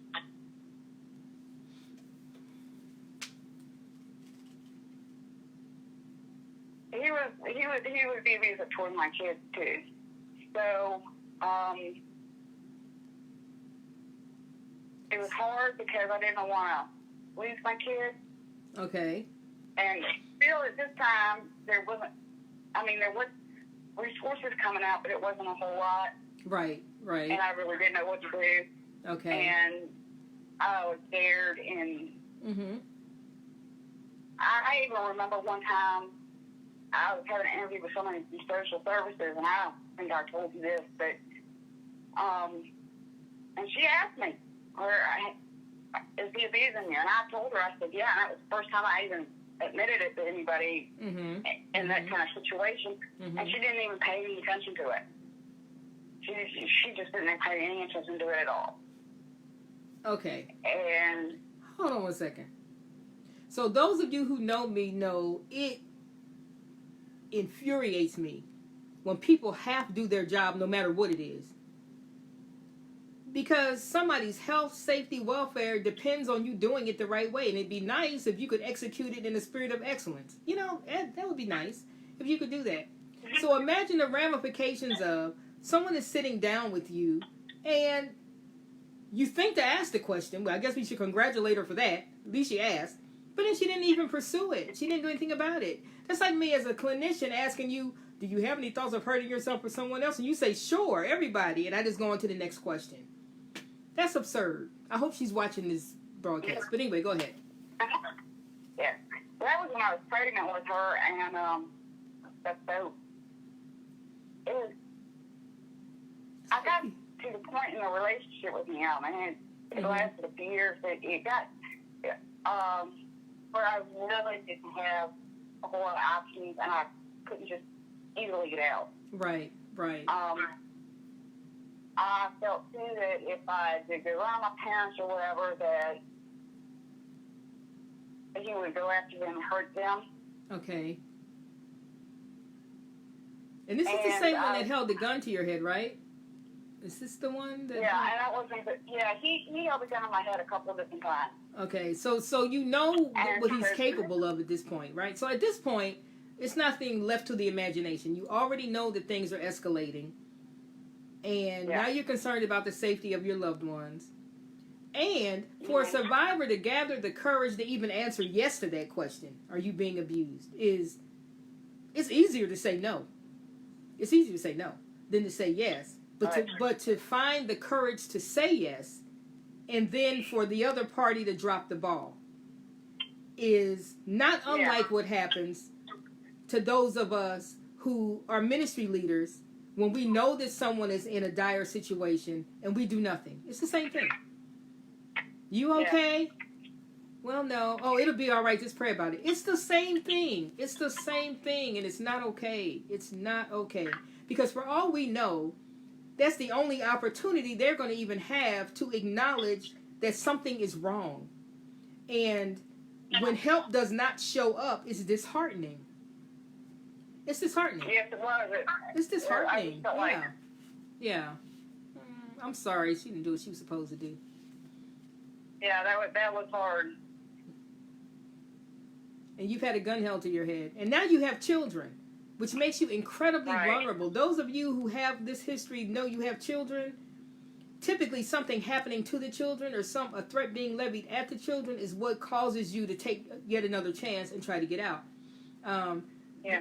he would be abusive toward my kids too. So it was hard because I didn't want to lose my kids. Okay. And still at this time there was resources coming out, but it wasn't a whole lot. Right. And I really didn't know what to do. Okay. And I was scared. And I even remember one time I was having an interview with someone in social services, and I don't think I told you this, but and she asked me, is he abusing you? And I told her, I said, yeah, and that was the first time I even admitted it to anybody in that kind of situation. And she didn't even pay any attention to it. She just didn't pay any attention to it at all. Okay. And hold on one second. So those of you who know me know it infuriates me when people half do their job no matter what it is. Because somebody's health, safety, welfare depends on you doing it the right way. And it'd be nice if you could execute it in a spirit of excellence. You know, that would be nice if you could do that. So imagine the ramifications of someone is sitting down with you and you think to ask the question. Well, I guess we should congratulate her for that. At least she asked. But then she didn't even pursue it. She didn't do anything about it. That's like me as a clinician asking you, do you have any thoughts of hurting yourself or someone else? And you say, sure, everybody. And I just go on to the next question. That's absurd. I hope she's watching this broadcast. But anyway, go ahead. Yeah. That was when I was pregnant with her, and that's so. It was. I got to the point in the relationship with him, and it lasted a few years. But it got where I really didn't have a whole lot of options, and I couldn't just easily get out. Right. I felt too that if I did go around my parents or whatever, that he would go after them and hurt them. Okay. And this is the same one that held the gun to your head, right? Is this the one that? Yeah, and that wasn't. Yeah, he held the gun on my head a couple of different times. Okay, so you know what he's capable of at this point, right? So at this point, it's nothing left to the imagination. You already know that things are escalating. And now you're concerned about the safety of your loved ones. And for a survivor to gather the courage to even answer yes to that question, are you being abused, it's easier to say no. It's easier to say no than to say yes. But to find the courage to say yes, and then for the other party to drop the ball, is not unlike what happens to those of us who are ministry leaders when we know that someone is in a dire situation and we do nothing. It's the same thing. You okay? Well, no. Oh, it'll be all right. Just pray about it. It's the same thing. It's the same thing, and it's not okay. It's not okay. Because for all we know, that's the only opportunity they're going to even have to acknowledge that something is wrong. And when help does not show up, it's disheartening. It's disheartening. Yes, it was. It's disheartening. Yeah. I'm sorry. She didn't do what she was supposed to do. Yeah, that was hard. And you've had a gun held to your head. And now you have children, which makes you incredibly vulnerable. Those of you who have this history know you have children. Typically, something happening to the children or a threat being levied at the children is what causes you to take yet another chance and try to get out.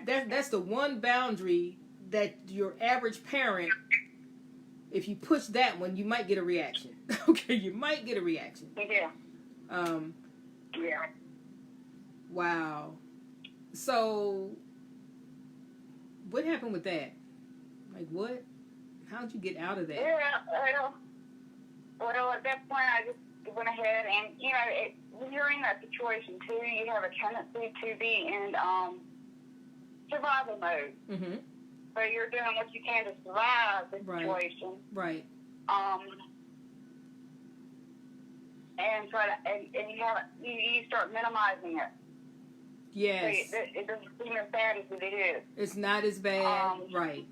That's the one boundary that your average parent, if you push that one, you might get a reaction. Okay, you might get a reaction. Yeah. Wow. So, what happened with that? Like, what? How'd you get out of that? Yeah, well, at that point, I just went ahead and, when you're in that situation, too, you have a tendency to be in survival mode. Mm-hmm. So you're doing what you can to survive the situation. Right. And try to, and you start minimizing it. Yes. So it doesn't seem as bad as it is. It's not as bad. Right.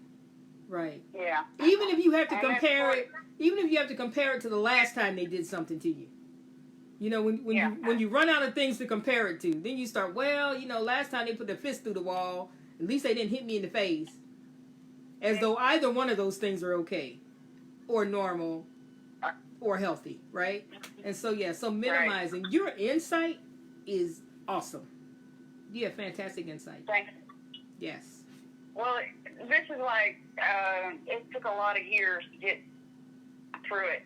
Right. Yeah. Even if you have to And compare it, even if you have to compare it to the last time they did something to you. You know, when you run out of things to compare it to, then you start, well, you know, last time they put their fist through the wall, at least they didn't hit me in the face. As though either one of those things are okay or normal or healthy, right? And so, yeah, so minimizing your insight is awesome. You have fantastic insight. Thanks. Yes. Well, this is like, it took a lot of years to get through it.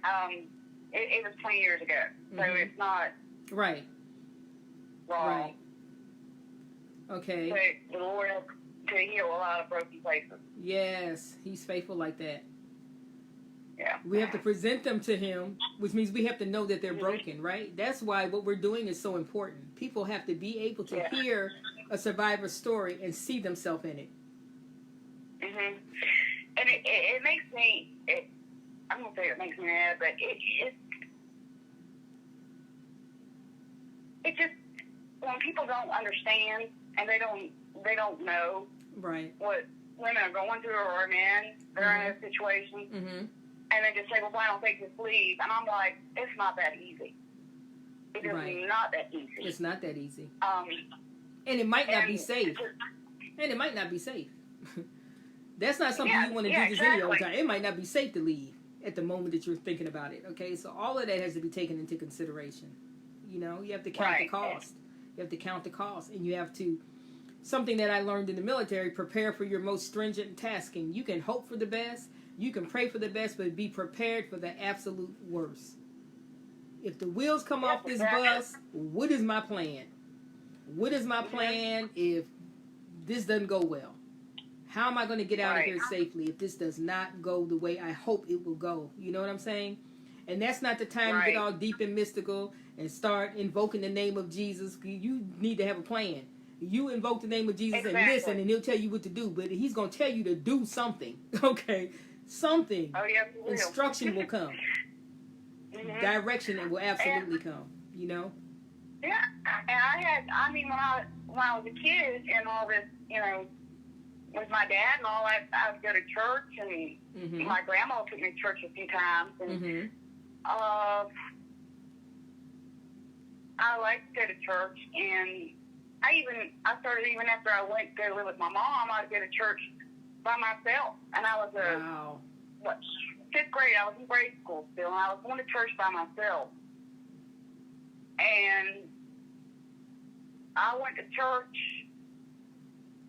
It was 20 years ago, so it's not right. wrong. Right. Okay. But the Lord has to heal a lot of broken places. Yes, He's faithful like that. Yeah. We have to present them to Him, which means we have to know that they're broken, right? That's why what we're doing is so important. People have to be able to hear a survivor's story and see themselves in it. Mm-hmm. And it makes me, I'm going to say it makes me mad, but it just, when people don't understand and they don't know right. what women are going through or men, they're in a situation, and they just say, well, why don't they just leave? And I'm like, it's not that easy. It is not that easy. It's not that easy. And it might not be safe. And it might not be safe. That's not something you want to do just any old time. It might not be safe to leave at the moment that you're thinking about it. Okay, so all of that has to be taken into consideration. You know, you have to count the cost. You have to count the cost, and you have to. Something that I learned in the military: prepare for your most stringent tasking. You can hope for the best, you can pray for the best, but be prepared for the absolute worst. If the wheels come off this bus, what is my plan? What is my plan if this doesn't go well? How am I going to get out of here safely if this does not go the way I hope it will go? You know what I'm saying? And that's not the time to get all deep and mystical and start invoking the name of Jesus. You need to have a plan. You invoke the name of Jesus and listen, and He'll tell you what to do. But He's going to tell you to do something. Okay? Something. Oh, yeah, instruction will come. Direction will absolutely come. You know? Yeah. And when I was a kid and all this, you know, with my dad and all that, I would go to church, and my grandma took me to church a few times, and I liked to go to church, and I started even after I went to go live with my mom, I'd go to church by myself, and I was fifth grade, I was in grade school still, and I was going to church by myself, and I went to church,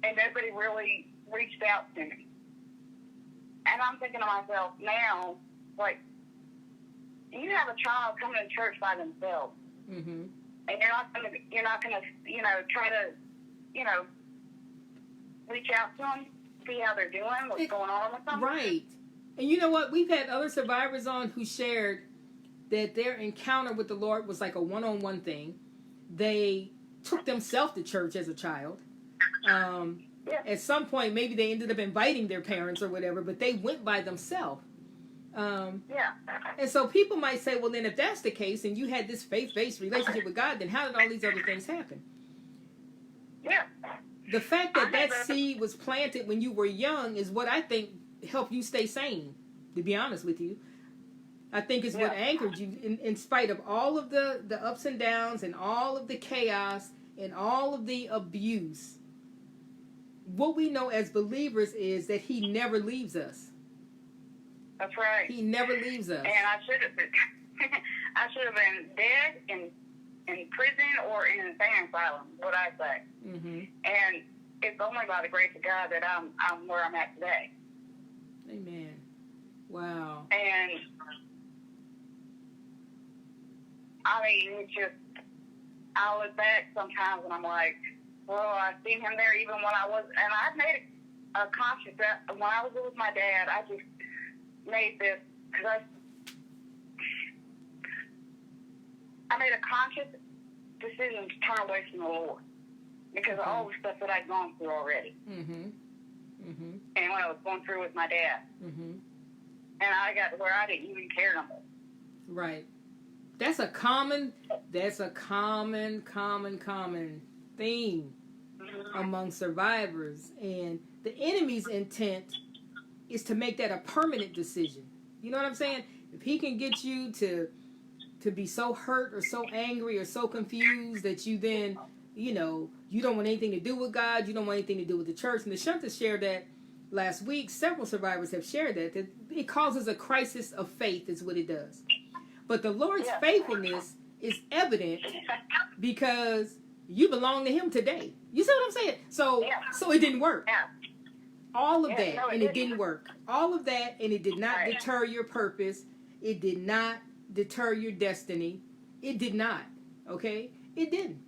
and nobody really reached out to me. And I'm thinking to myself now, like, you have a child coming to church by themselves, and you're not gonna, you know, try to, you know, reach out to them, see how they're doing, what's going on with them. Right. And you know what? We've had other survivors on who shared that their encounter with the Lord was like a one-on-one thing. They took themselves to church as a child. At some point, maybe they ended up inviting their parents or whatever, but they went by themselves. And so people might say, well, then if that's the case, and you had this faith-based relationship with God, then how did all these other things happen? Yeah. The fact that that seed was planted when you were young is what I think helped you stay sane, to be honest with you. I think it's what anchored you in spite of all of the ups and downs and all of the chaos and all of the abuse. What we know as believers is that He never leaves us. That's right. He never leaves us. And I should have been dead in prison or in an insane asylum, what I say. And it's only by the grace of God that I'm where I'm at today. Amen. Wow. And I mean, it's just, I look back sometimes and I'm like, well, I've seen Him there even when I was, and I've made a conscious, when I was with my dad, I just made this, because I made a conscious decision to turn away from the Lord because of all the stuff that I'd gone through already. And when I was going through with my dad. And I got to where I didn't even care no more. Right. That's a common theme among survivors. And the enemy's intent is to make that a permanent decision. You know what I'm saying? If he can get you to be so hurt or so angry or so confused that you then, you don't want anything to do with God, you don't want anything to do with the church. And the Shunta shared that last week. Several survivors have shared that it causes a crisis of faith is what it does. But the Lord's faithfulness is evident because you belong to him today. You see what I'm saying? So it didn't work. All of that, and it didn't work. All of that, and it did not deter your purpose. It did not deter your destiny. It did not. Okay? It didn't.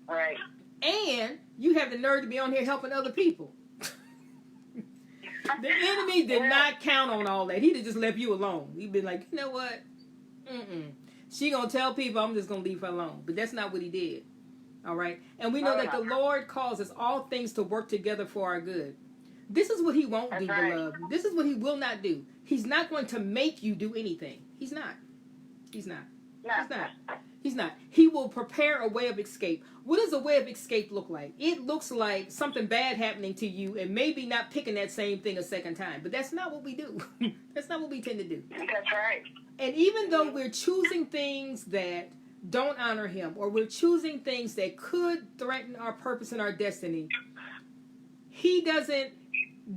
Right. And you have the nerve to be on here helping other people. The enemy did not count on all that. He'd have just left you alone. He'd been like, you know what? She gonna tell people I'm just gonna leave her alone. But that's not what he did. All right? And we know that the Lord causes all things to work together for our good. This is what he won't do, beloved. This is what he will not do. He's not going to make you do anything. He's not. He's not. He's not. He's not. He will prepare a way of escape. What does a way of escape look like? It looks like something bad happening to you and maybe not picking that same thing a second time. But that's not what we do. That's not what we tend to do. That's right. And even though we're choosing things that don't honor him, or we're choosing things that could threaten our purpose and our destiny, he doesn't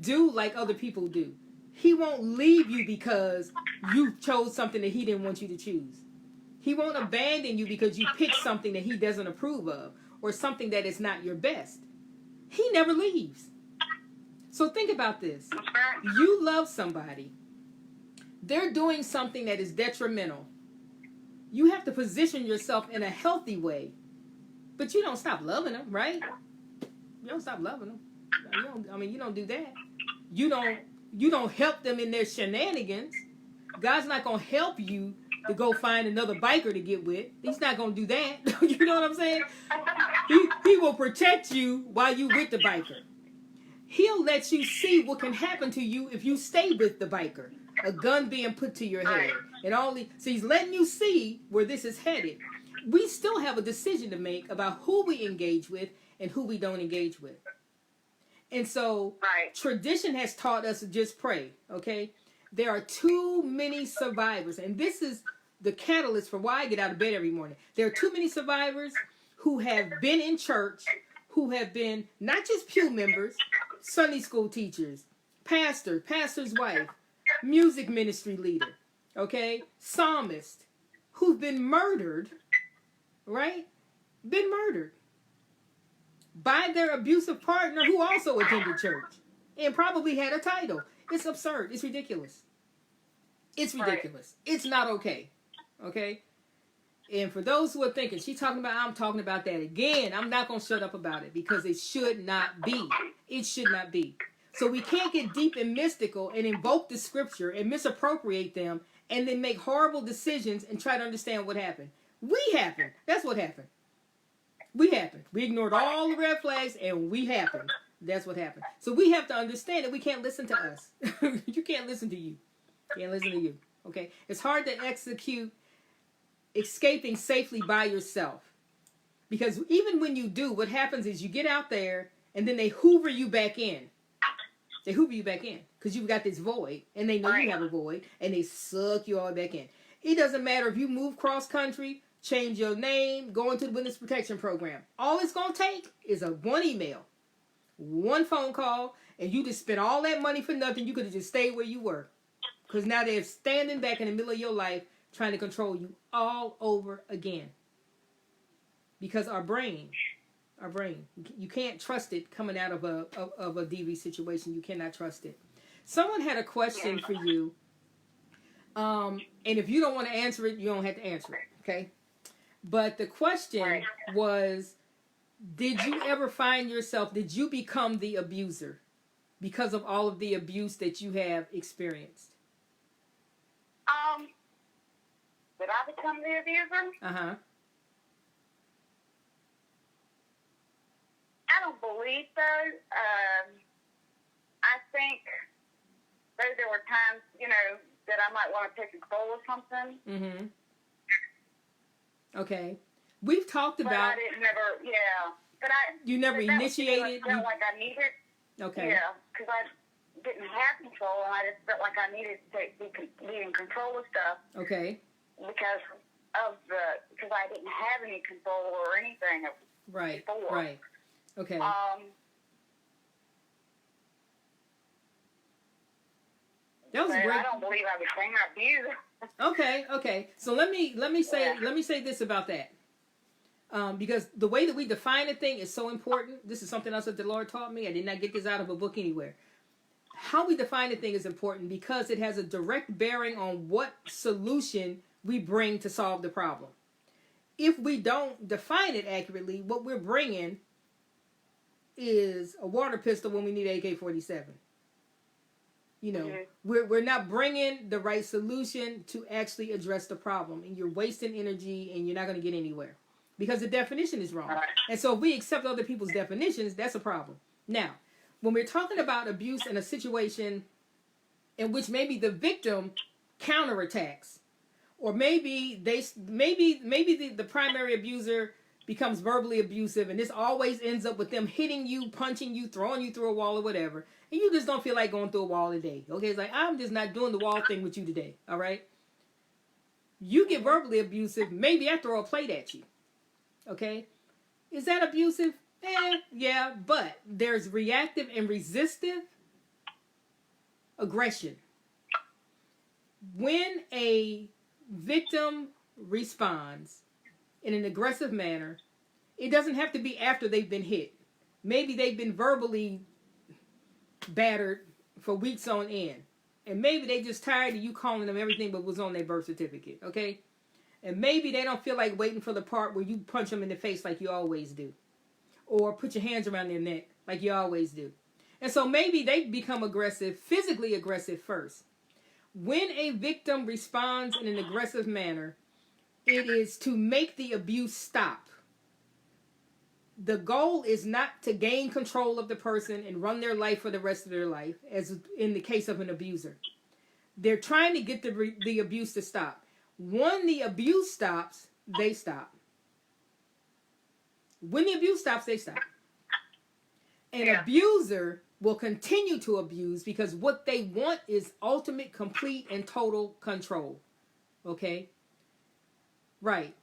do like other people do. He won't leave you because you chose something that he didn't want you to choose. He won't abandon you because you picked something that he doesn't approve of or something that is not your best. He never leaves. So think about this. You love somebody. They're doing something that is detrimental. You have to position yourself in a healthy way. But you don't stop loving them, right? You don't stop loving them. You don't do that. You don't help them in their shenanigans. God's not going to help you to go find another biker to get with. He's not going to do that. You know what I'm saying? He will protect you while you with the biker. He'll let you see what can happen to you if you stay with the biker. A gun being put to your head. So he's letting you see where this is headed. We still have a decision to make about who we engage with and who we don't engage with. And so tradition has taught us to just pray, okay? There are too many survivors, and this is the catalyst for why I get out of bed every morning. There are too many survivors who have been in church, who have been not just pew members, Sunday school teachers, pastor's wife, music ministry leader, okay, psalmist, who've been murdered, right? Been murdered by their abusive partner who also attended church and probably had a title. It's absurd. It's ridiculous. It's ridiculous. It's not okay. Okay? And for those who are thinking, I'm talking about that again, I'm not going to shut up about it because it should not be. It should not be. So we can't get deep and mystical and invoke the scripture and misappropriate them and then make horrible decisions and try to understand what happened. We happened. That's what happened. We happened. We ignored all the red flags and we happened. That's what happened. So we have to understand that we can't listen to us. You can't listen to you. Can't listen to you. Okay? It's hard to execute escaping safely by yourself. Because even when you do, what happens is you get out there and then they hoover you back in. They hoover you back in. Because you've got this void. And they know you have a void. And they suck you all back in. It doesn't matter if you move cross country, change your name, go into the witness protection program. All it's going to take is one email, one phone call, and you just spent all that money for nothing. You could have just stayed where you were. Because now they're standing back in the middle of your life trying to control you all over again. Because our brain, you can't trust it coming out of a DV situation. You cannot trust it. Someone had a question for you. And if you don't want to answer it, you don't have to answer it. Okay? But the question was, did you ever find yourself, did you become the abuser because of all of the abuse that you have experienced? Did I become the abuser? Uh-huh. I don't believe so. I think there were times, that I might want to take control of something. Mm-hmm. Okay. We've talked about... But I didn't You never initiated? I felt like I needed. Okay. Yeah, because didn't have control, and I just felt like I needed to be in control of stuff. Okay. Because I didn't have any control or anything Right. before. Right. Okay. That was but great. I don't believe I became an abuser. Okay. So let me say this about that. Because the way that we define a thing is so important. This is something else that the Lord taught me. I did not get this out of a book anywhere. How we define a thing is important because it has a direct bearing on what solution we bring to solve the problem. If we don't define it accurately, what we're bringing is a water pistol when we need AK-47. You know, we're not bringing the right solution to actually address the problem, and you're wasting energy, and you're not going to get anywhere because the definition is wrong. And so if we accept other people's definitions, that's a problem. Now, when we're talking about abuse in a situation in which maybe the victim counterattacks, or maybe the primary abuser becomes verbally abusive, and this always ends up with them hitting you, punching you, throwing you through a wall or whatever, and you just don't feel like going through a wall today. Okay, it's like, I'm just not doing the wall thing with you today. All right, you get verbally abusive, maybe I throw a plate at you. Okay, is that abusive? Yeah, but there's reactive and resistive aggression. When a victim responds in an aggressive manner, it doesn't have to be after they've been hit. Maybe they've been verbally battered for weeks on end. And maybe they just tired of you calling them everything but was on their birth certificate, okay? And maybe they don't feel like waiting for the part where you punch them in the face like you always do. Or put your hands around their neck like you always do. And so maybe they become aggressive, physically aggressive first. When a victim responds in an aggressive manner, it is to make the abuse stop. The goal is not to gain control of the person and run their life for the rest of their life, as in the case of an abuser. They're trying to get the abuse to stop. When the abuse stops, they stop. When the abuse stops, they stop. An abuser will continue to abuse because what they want is ultimate, complete, and total control. Okay? Right.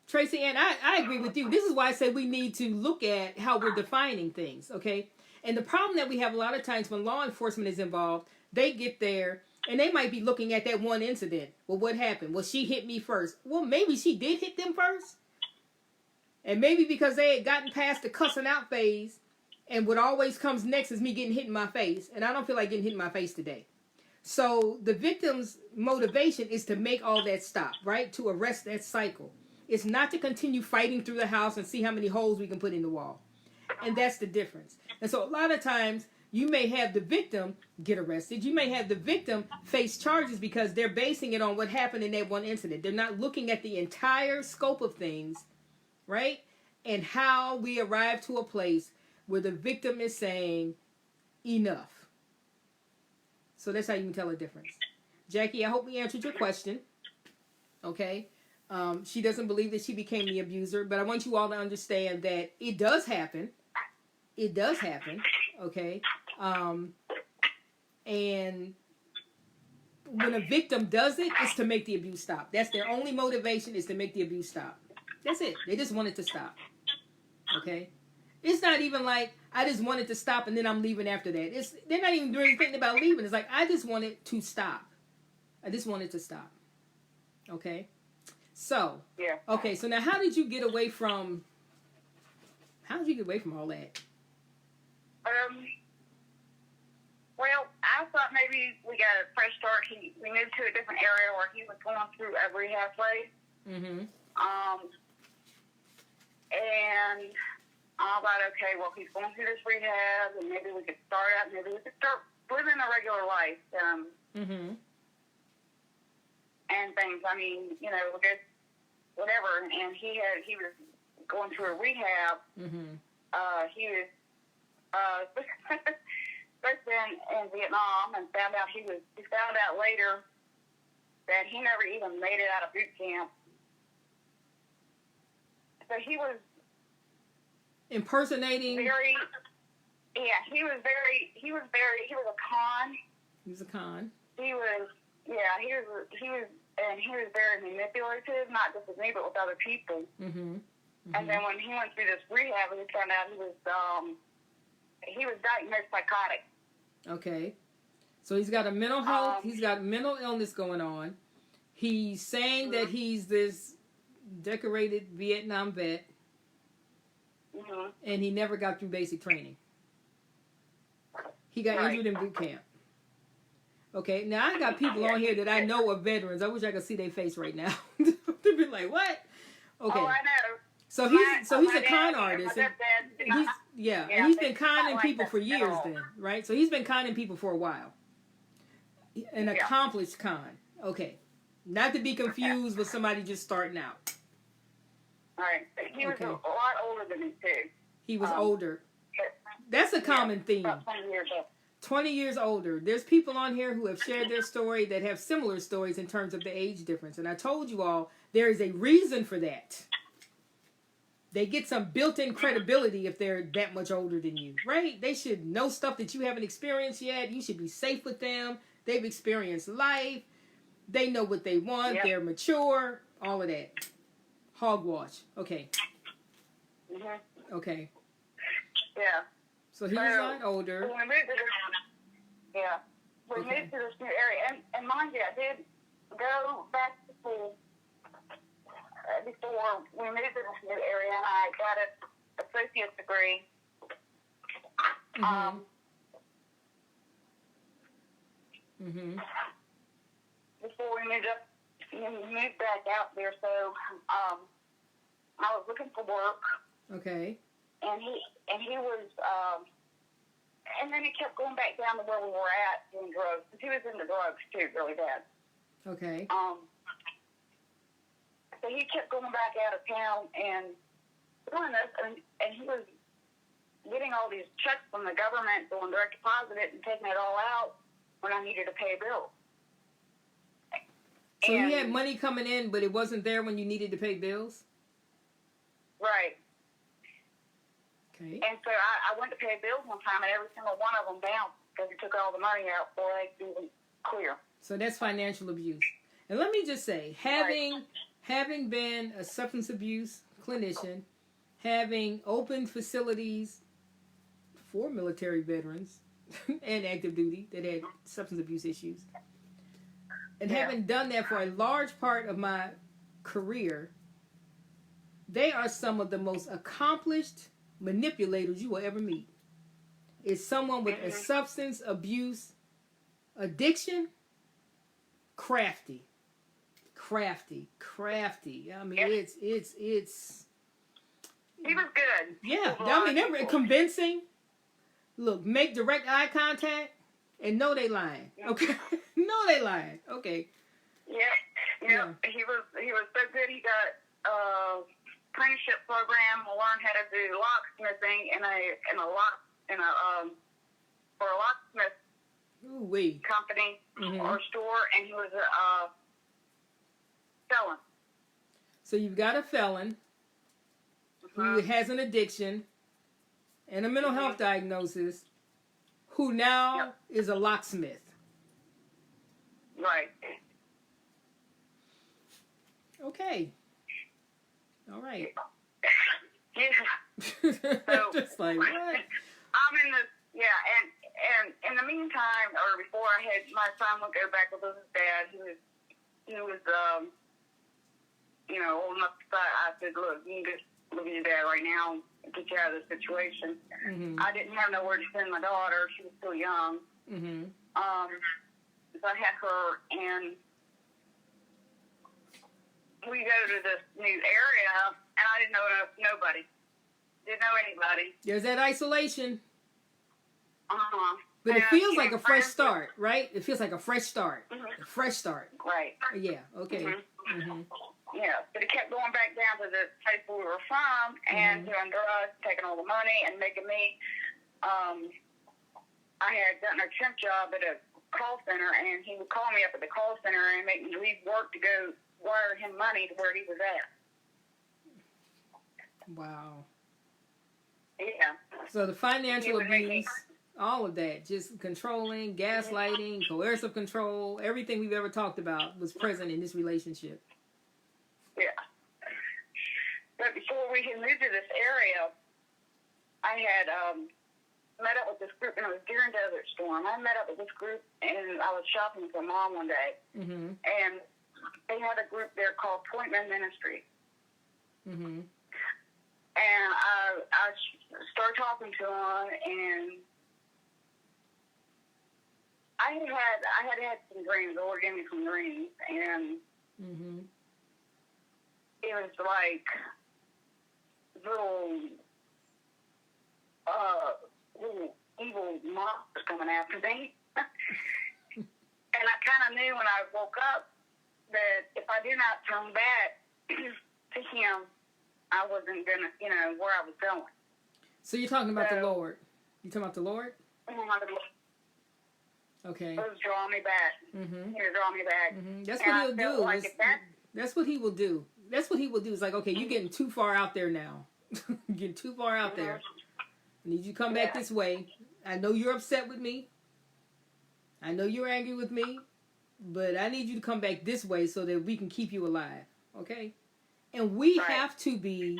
Tracy Ann, I agree with you. This is why I say we need to look at how we're defining things, okay? And the problem that we have a lot of times when law enforcement is involved, they get there and they might be looking at that one incident. Well, what happened? Well, she hit me first. Well, maybe she did hit them first. And maybe because they had gotten past the cussing out phase, and what always comes next is me getting hit in my face. And I don't feel like getting hit in my face today. So the victim's motivation is to make all that stop, right? To arrest that cycle. It's not to continue fighting through the house and see how many holes we can put in the wall. And that's the difference. And so a lot of times you may have the victim get arrested. You may have the victim face charges because they're basing it on what happened in that one incident. They're not looking at the entire scope of things, right? And how we arrive to a place where the victim is saying, enough. So that's how you can tell a difference. Jackie, I hope we answered your question. Okay? She doesn't believe that she became the abuser, but I want you all to understand that it does happen. It does happen. Okay? And when a victim does it, it's to make the abuse stop. That's their only motivation, is to make the abuse stop. That's it. They just want it to stop. Okay? It's not even like, I just want it to stop and then I'm leaving after that. They're not even doing anything about leaving. It's like, I just want it to stop. I just want it to stop. Okay? So, okay, so now how did you get away from all that? Well, I thought maybe we got a fresh start. We moved to a different area where he was going through a rehab place. Mm-hmm. And I thought, okay, well, he's going through this rehab, and maybe we could start living a regular life. Mm-hmm. And things. I mean, you know, just whatever. And he was going through a rehab. Mm-hmm. He was first in Vietnam, and found out later that he never even made it out of boot camp. So he was impersonating. Very, Yeah, he was a con. He was a con. He was very manipulative, not just with me, but with other people. Mm-hmm. And then when he went through this rehab, we found out he was diagnosed psychotic. Okay. So he's got a mental health, he's got mental illness going on. He's saying that he's this decorated Vietnam vet, and he never got through basic training. He got injured in boot camp. Okay, now I got people on here that I know are veterans. I wish I could see their face right now. They'd be like, "What?" Okay. Oh, I know. So he's a con artist. And he's been conning people for years then, right? So he's been conning people for a while. An accomplished con. Okay. Not to be confused with somebody just starting out. Right. He was a lot older than me, too. He was older. That's a common theme. About 20 years old. 20 years older. There's people on here who have shared their story that have similar stories in terms of the age difference. And I told you all, there is a reason for that. They get some built-in credibility if they're that much older than you, right? They should know stuff that you haven't experienced yet. You should be safe with them. They've experienced life. They know what they want. Yep. They're mature. All of that. Hogwash. Okay. Okay. Yeah. So he was a lot older. We moved to this new area. And mind you, I did go back to school before we moved to this new area, and I got an associate's degree. Before we moved back out there, so I was looking for work. Okay. And he was, and then he kept going back down to where we were at doing drugs. He was into drugs too, really bad. Okay. So he kept going back out of town and doing this, and he was getting all these checks from the government, going direct deposit it and taking it all out when I needed to pay a bill. So he had money coming in, but it wasn't there when you needed to pay bills? Right. Okay. And so I went to pay bills one time, and every single one of them bounced because he took all the money out before I could even clear. So that's financial abuse. And let me just say, having been a substance abuse clinician, having opened facilities for military veterans and active duty that had substance abuse issues, and having done that for a large part of my career, they are some of the most accomplished manipulators you will ever meet. Is someone with a substance abuse addiction, crafty. I mean, it's. He was good. Yeah, I mean, they're convincing. Look, make direct eye contact and know they lying. Okay, know they lying. Okay. Yeah. He was so good. He got apprenticeship program to learn how to do locksmithing for a locksmith company or store, and he was a felon. So you've got a felon who has an addiction and a mental health diagnosis, who now is a locksmith. Right. Okay. All right. So, just like, what? I'm in this, and in the meantime, or before I had my son would go back with his dad, he was old enough to say, I said, look, you can just live with your dad right now and get you out of this situation. I didn't have nowhere to send my daughter. She was still young. So I had her, and we go to this new area, and I didn't know nobody. Didn't know anybody. There's that isolation. But it feels like a fresh start, right? It feels like a fresh start. A fresh start. Right. Yeah, okay. Yeah, but it kept going back down to the place where we were from and doing drugs, taking all the money and making me, I had done a temp job at a call center, and he would call me up at the call center and make me leave work to go wire him money to where he was at. Wow. Yeah. So the He financial would make me. abuse, all of that, just controlling, gaslighting, coercive control, everything we've ever talked about was present in this relationship. Yeah. But before we had moved to this area, I had met up with this group, and it was during Desert Storm. I met up with this group, and I was shopping with my mom one day, and they had a group there called Appointment Ministry. And I started talking to them, and I had some dreams. The Lord gave me some dreams, and it was like little evil monsters coming after me. And I kind of knew when I woke up that if I did not turn back to Him, I wasn't gonna, where I was going. So you're talking about the Lord. You talking about the Lord? Okay. It was drawing me back. He was drawing me back. That's what He'll do. That's what He will do. That's what He will do. It's like, okay, you're getting too far out there now. You're getting too far out there. I need you to come back this way. I know you're upset with me. I know you're angry with me. But I need you to come back this way so that we can keep you alive. Okay? And we have to be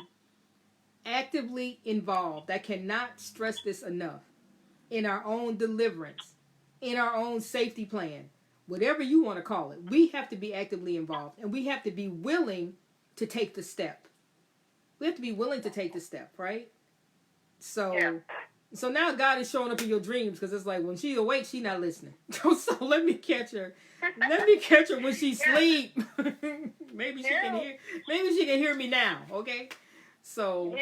actively involved. I cannot stress this enough. In our own deliverance. In our own safety plan. Whatever you want to call it. We have to be actively involved. And we have to be willing to take the step. We have to be willing to take the step, right? So now God is showing up in your dreams because it's like when she's awake, she's not listening. So let me catch her. Let me catch her when she's asleep. Maybe she can hear. Maybe she can hear me now. Okay. So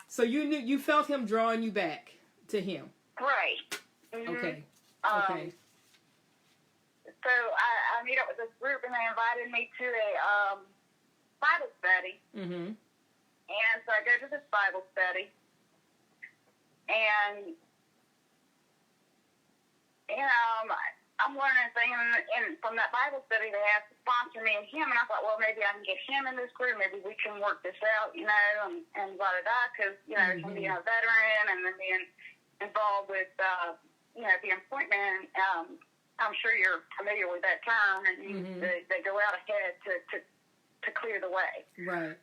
So you felt Him drawing you back to Him. Right. Okay. Okay. So I meet up with this group, and they invited me to a Bible study. And so I go to this Bible study, and I'm learning things, and from that Bible study, they asked to sponsor me and him, and I thought, well, maybe I can get him in this group, maybe we can work this out, and blah, blah, blah, because, from being a veteran and then being involved with, the appointment, I'm sure you're familiar with that term, and they go out ahead to clear the way. Right.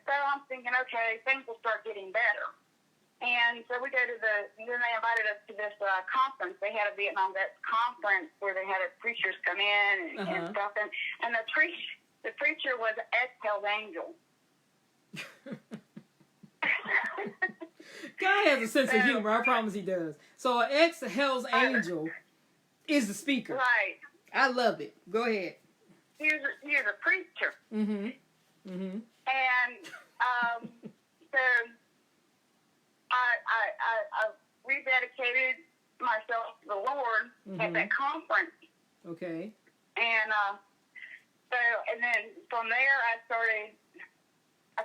So I'm thinking, okay, things will start getting better. And so we go to then they invited us to this conference. They had a Vietnam Vets conference where they had preachers come in and stuff. And the preacher was an ex-Hell's Angel. God has a sense of humor. I promise He does. So an ex-Hell's Angel is the speaker. Right. I love it. Go ahead. He was a preacher. And so I rededicated myself to the Lord at that conference. Okay. And and then from there I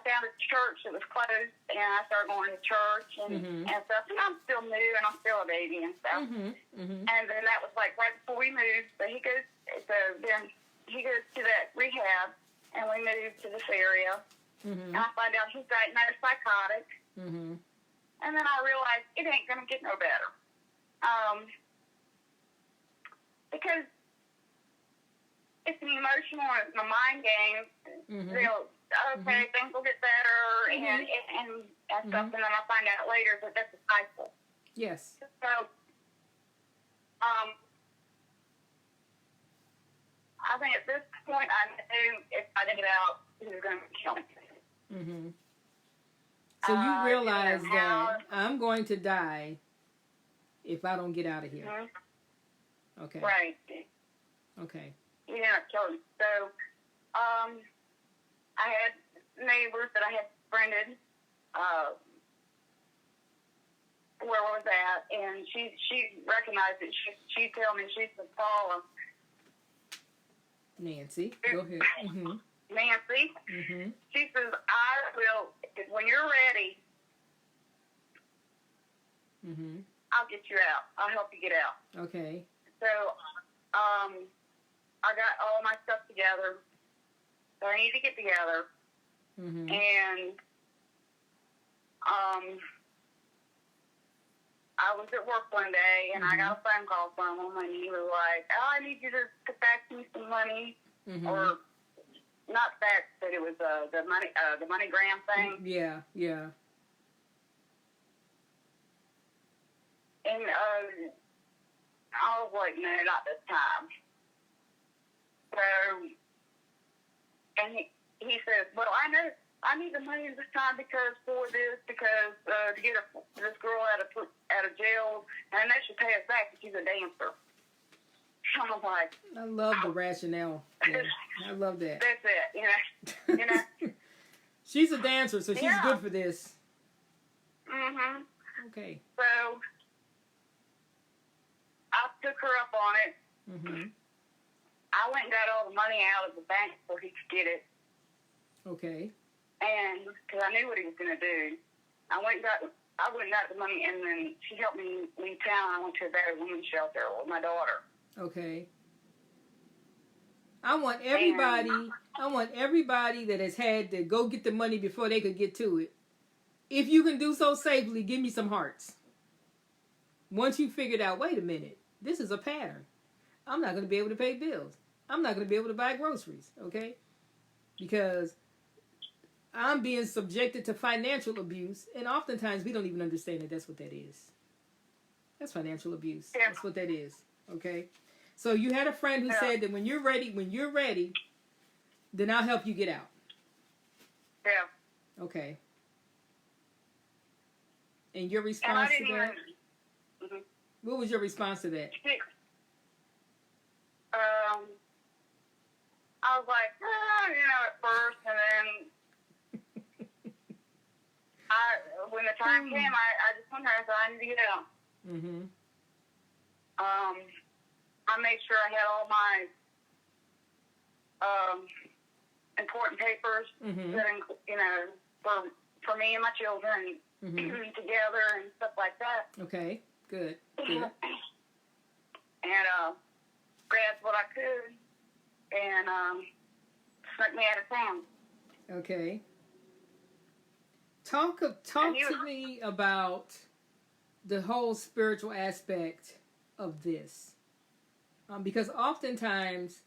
found a church that was closed, and I started going to church and stuff. And I'm still new, and I'm still a baby and stuff. And then that was like right before we moved. So then he goes to that rehab, and we moved to this area. And I find out he's diagnosed psychotic. And then I realized it ain't going to get no better. Because it's an emotional and it's a mind game. Things will get better and stuff. And then I find out later that that's a cycle. Yes. So, I think at this point I knew if I didn't get out, he was going to kill me. So you realize that I'm going to die if I don't get out of here. Okay. Right. Okay. He ended up killing me. So, I had neighbors that I had befriended, where was that? And she recognized it. She told me, she said, Paula. Nancy, go ahead. Nancy. She says, I will, when you're ready, I'll get you out. I'll help you get out. Okay. So, I got all my stuff together. So I need to get together. Mm-hmm. And I was at work one day, and I got a phone call from him, and he was like, "Oh, I need you to fax me some money," or not fax, but it was the MoneyGram thing. Yeah, yeah. And I was like, "No, not this time." So, and he says, "Well, I know I need the money this time because to get this girl out of jail, and they should pay us back because she's a dancer." I'm like, I love the rationale. Yeah, I love that. That's it, you know. She's a dancer, so she's good for this. Mhm. Okay. So I took her up on it. Mhm. I went and got all the money out of the bank before he could get it. Okay. And because I knew what he was going to do, I went and got the money, and then she helped me leave town. I went to a battered women's shelter with my daughter. Okay. I want everybody that has had to go get the money before they could get to it. If you can do so safely, give me some hearts. Once you figured out, wait a minute, this is a pattern. I'm not going to be able to pay bills. I'm not going to be able to buy groceries, okay? Because I'm being subjected to financial abuse, and oftentimes we don't even understand that that's what that is. That's financial abuse. Yeah. That's what that is, okay? So you had a friend who said that when you're ready, then I'll help you get out. Yeah. Okay. And your response to that? What was your response to that? I was like, at first, and then when the time came, I just went there and said, I need to get out. Mhm. I made sure I had all my important papers that, for me and my children together and stuff like that. Okay, good. And grabbed what I could and snuck me out of town. Okay. Talk to me about the whole spiritual aspect of this, because oftentimes,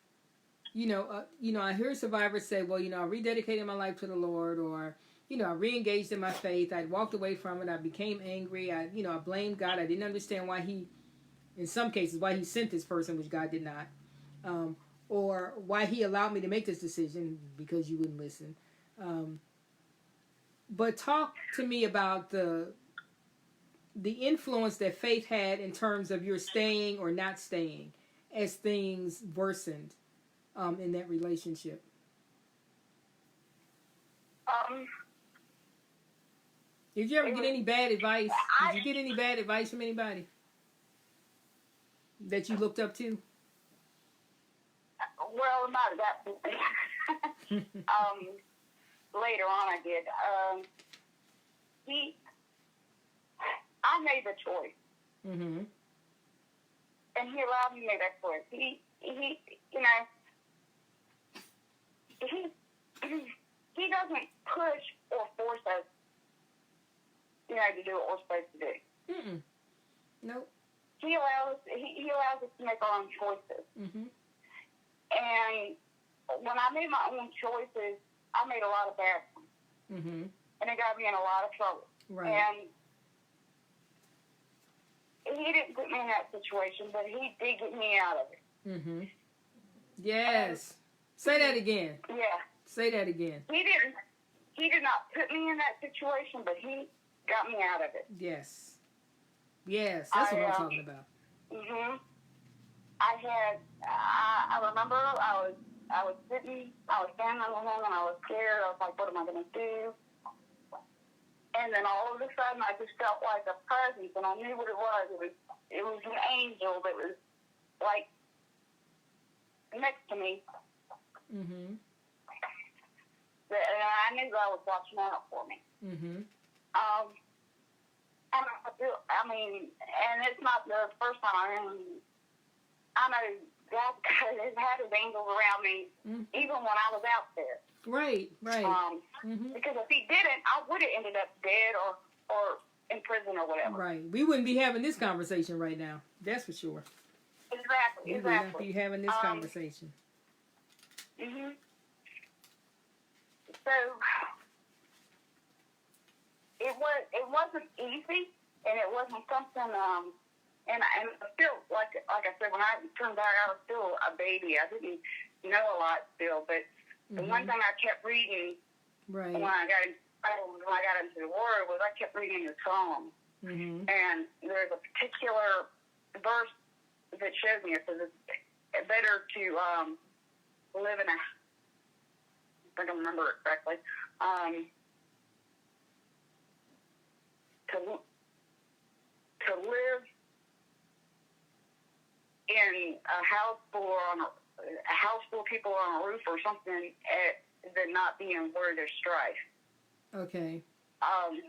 I hear survivors say, "Well, I rededicated my life to the Lord," or, I re-engaged in my faith. I walked away from it. I became angry. I blamed God. I didn't understand why in some cases, why he sent this person, which God did not, or why he allowed me to make this decision because you wouldn't listen. But talk to me about the influence that faith had in terms of your staying or not staying as things worsened in that relationship. Did you ever get any bad advice? Did you get any bad advice from anybody that you looked up to? Well, not at that point. Later on, I did. I made the choice. Mm-hmm. And he allowed me to make that choice. He doesn't push or force us, to do what we're supposed to do. Mm-mm. Nope. He allows us to make our own choices. Mm-hmm. And when I made my own choices, I made a lot of bad ones. Mm-hmm. And it got me in a lot of trouble. Right. And he didn't put me in that situation, but he did get me out of it. Mm-hmm. Yes. Say that again. Yeah. Say that again. He did not put me in that situation, but he got me out of it. Yes. Yes, that's what I'm talking about. Mhm. I remember I was sitting, I was standing on him, and I was scared. I was like, what am I going to do? And then all of a sudden, I just felt like a presence, and I knew what it was. It was an angel that was, like, next to me. Mm-hmm. And I knew God was watching out for me. Mm-hmm. And it's not the first time. I know God has had his angels around me even when I was out there. Right. Because if he didn't, I would have ended up dead or in prison or whatever. Right. We wouldn't be having this conversation right now. That's for sure. Exactly. We would not be having this conversation. So it wasn't easy, and it wasn't something. And I still, like I said, when I turned back, I was still a baby. I didn't know a lot still, but the one thing I kept reading when I got into the Word was I kept reading the Psalms. And there's a particular verse that shows me it says it's better to live in a, I don't remember it correctly, to live in a house full of people on a roof or something than not being where there's strife. Okay. I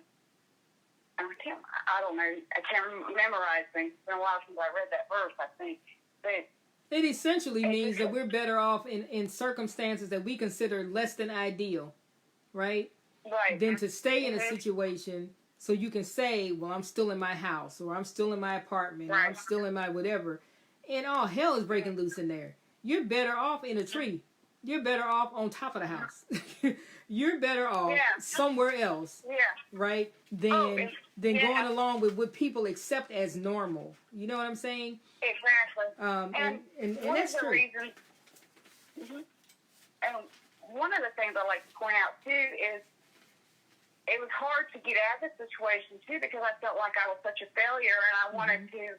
don't know. I can't memorize things. It's been a while since I read that verse, I think. But it essentially means that we're better off in circumstances that we consider less than ideal, right? Right. Than to stay in a situation so you can say, well, I'm still in my house, or I'm still in my apartment, or I'm still in my whatever. And all hell is breaking loose in there. You're better off in a tree. You're better off on top of the house. You're better off somewhere else, right? Than going along with what people accept as normal. You know what I'm saying? Exactly. And that's true. Reasons, and one of the things I like to point out too is it was hard to get out of the situation too because I felt like I was such a failure and I wanted to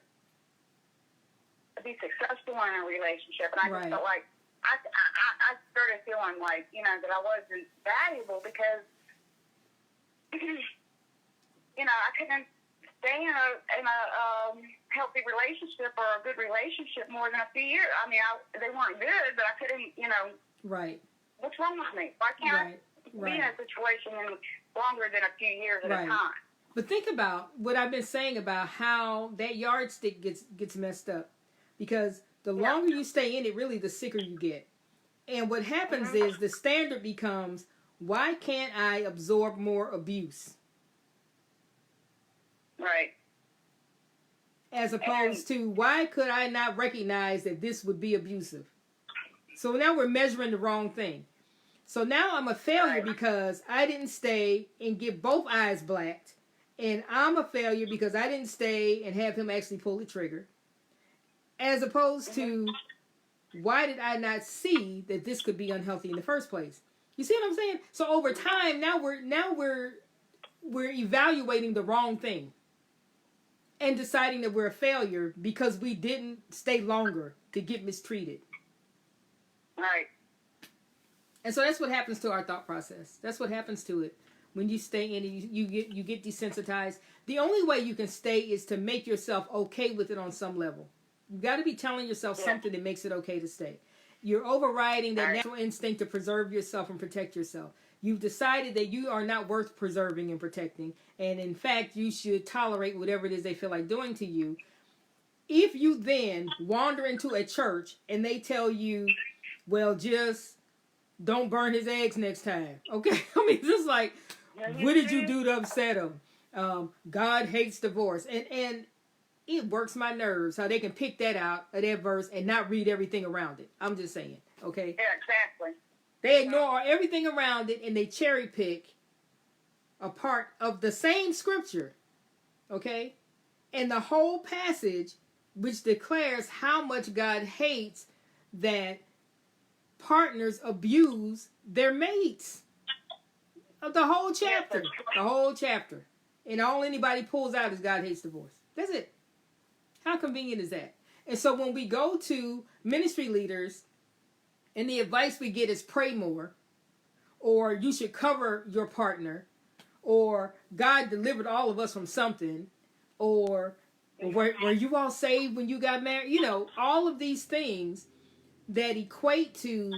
be successful in a relationship, and I just felt like I started feeling like, that I wasn't valuable because, I couldn't stay in a healthy relationship or a good relationship more than a few years. I mean, they weren't good, but I couldn't, Right. What's wrong with me? Why can't I be in a situation longer than a few years at a time? But think about what I've been saying about how that yardstick gets messed up. Because the longer you stay in it, really, the sicker you get. And what happens is the standard becomes, why can't I absorb more abuse? Right. As opposed to, why could I not recognize that this would be abusive? So now we're measuring the wrong thing. So now I'm a failure because I didn't stay and get both eyes blacked. And I'm a failure because I didn't stay and have him actually pull the trigger. As opposed to, why did I not see that this could be unhealthy in the first place? You see what I'm saying? So over time, now we're evaluating the wrong thing and deciding that we're a failure because we didn't stay longer to get mistreated. Right. And so that's what happens to our thought process. That's what happens to it. When you stay in it, you get desensitized. The only way you can stay is to make yourself okay with it on some level. You've got to be telling yourself something that makes it okay to stay. You're overriding that natural instinct to preserve yourself and protect yourself. You've decided that you are not worth preserving and protecting. And in fact, you should tolerate whatever it is they feel like doing to you. If you then wander into a church and they tell you, well, just don't burn his eggs next time. Okay? I mean, it's just like, what did you do to upset him? God hates divorce. And it works my nerves how they can pick that out of that verse and not read everything around it. I'm just saying, okay? Yeah, exactly. They ignore everything around it and they cherry pick a part of the same scripture, okay? And the whole passage, which declares how much God hates that partners abuse their mates. The whole chapter. The whole chapter. And all anybody pulls out is God hates divorce. That's it. How convenient is that? And so when we go to ministry leaders and the advice we get is pray more, or you should cover your partner, or God delivered all of us from something, or were you all saved when you got married? All of these things that equate to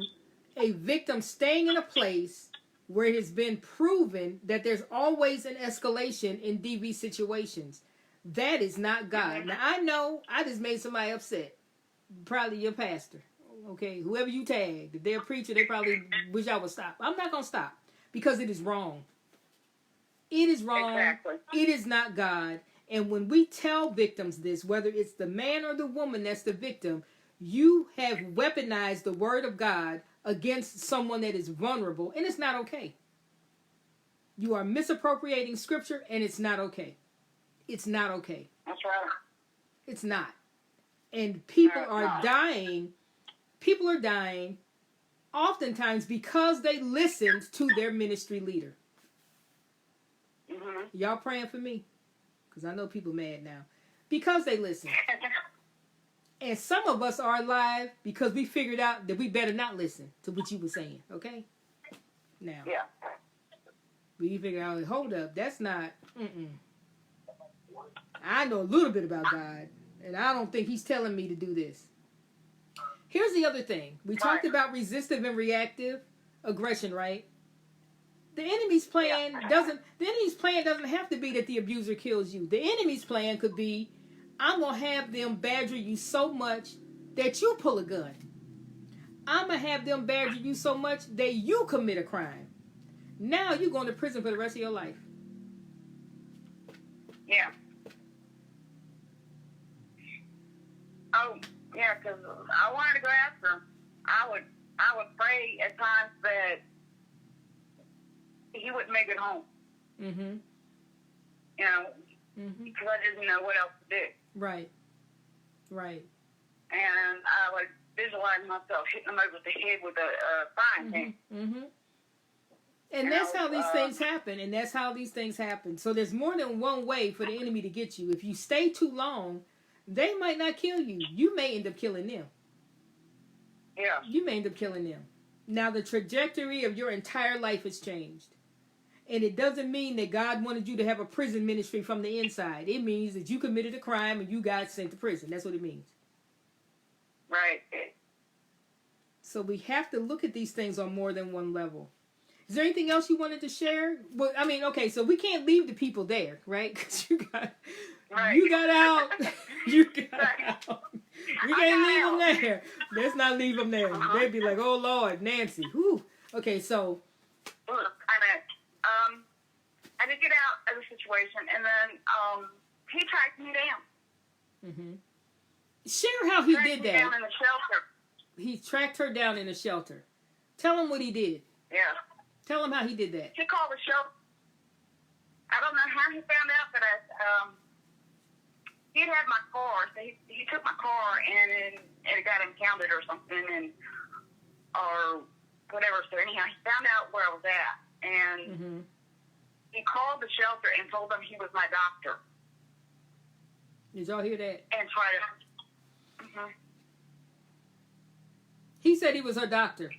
a victim staying in a place where it has been proven that there's always an escalation in DV situations. That is not God. Now, I know I just made somebody upset. probably your pastor. Okay, whoever you tagged, if they're a preacher, they probably wish I would stop. I'm not going to stop because it is wrong. It is wrong. Exactly. It is not God. And when we tell victims this, whether it's the man or the woman that's the victim, you have weaponized the word of God against someone that is vulnerable, and it's not okay. You are misappropriating scripture, and it's not okay. It's not okay. That's right. It's not. And people No, are not. dying. People are dying oftentimes because they listened to their ministry leader. Mm-hmm. Y'all praying for me? Because I know people mad now. Because they listened. And some of us are alive because we figured out that we better not listen to what you were saying. Okay? Now. Yeah. We figured out, hold up, that's not, I know a little bit about God, and I don't think he's telling me to do this. Here's the other thing. We talked about resistive and reactive aggression, right? The enemy's plan doesn't have to be that the abuser kills you. The enemy's plan could be, I'm going to have them badger you so much that you pull a gun. I'm going to have them badger you so much that you commit a crime. Now you're going to prison for the rest of your life. Yeah. Oh, yeah, because I wanted to go after him. I would pray at times that he wouldn't make it home. Mm-hmm. You know, because I didn't know what else to do. Right. Right. And I would visualize myself hitting him over the head with a frying pan. Mm-hmm. And that's how these things happen. And that's how these things happen. So there's more than one way for the enemy to get you. If you stay too long, they might not kill you. You may end up killing them. Yeah. You may end up killing them. Now the trajectory of your entire life has changed. And it doesn't mean that God wanted you to have a prison ministry from the inside. It means that you committed a crime and you got sent to prison. That's what it means. Right. So we have to look at these things on more than one level. Is there anything else you wanted to share? Well, I mean, okay, so we can't leave the people there, right? Because you got out. You got out. We can't leave them there. Let's not leave them there. They'd be like, oh, Lord, Nancy. Whew. Okay, so. I did get out of the situation, and then he tracked me down. Mm-hmm. Share how he did that. Down in the shelter. He tracked her down in a shelter. Tell him what he did. Yeah. Tell him how he did that. He called the shelter. I don't know how he found out that he had my car. So he took my car and it got impounded or something, or whatever. So anyhow, he found out where I was at, and he called the shelter and told them he was my doctor. Did y'all hear that? And tried to. He said he was her doctor.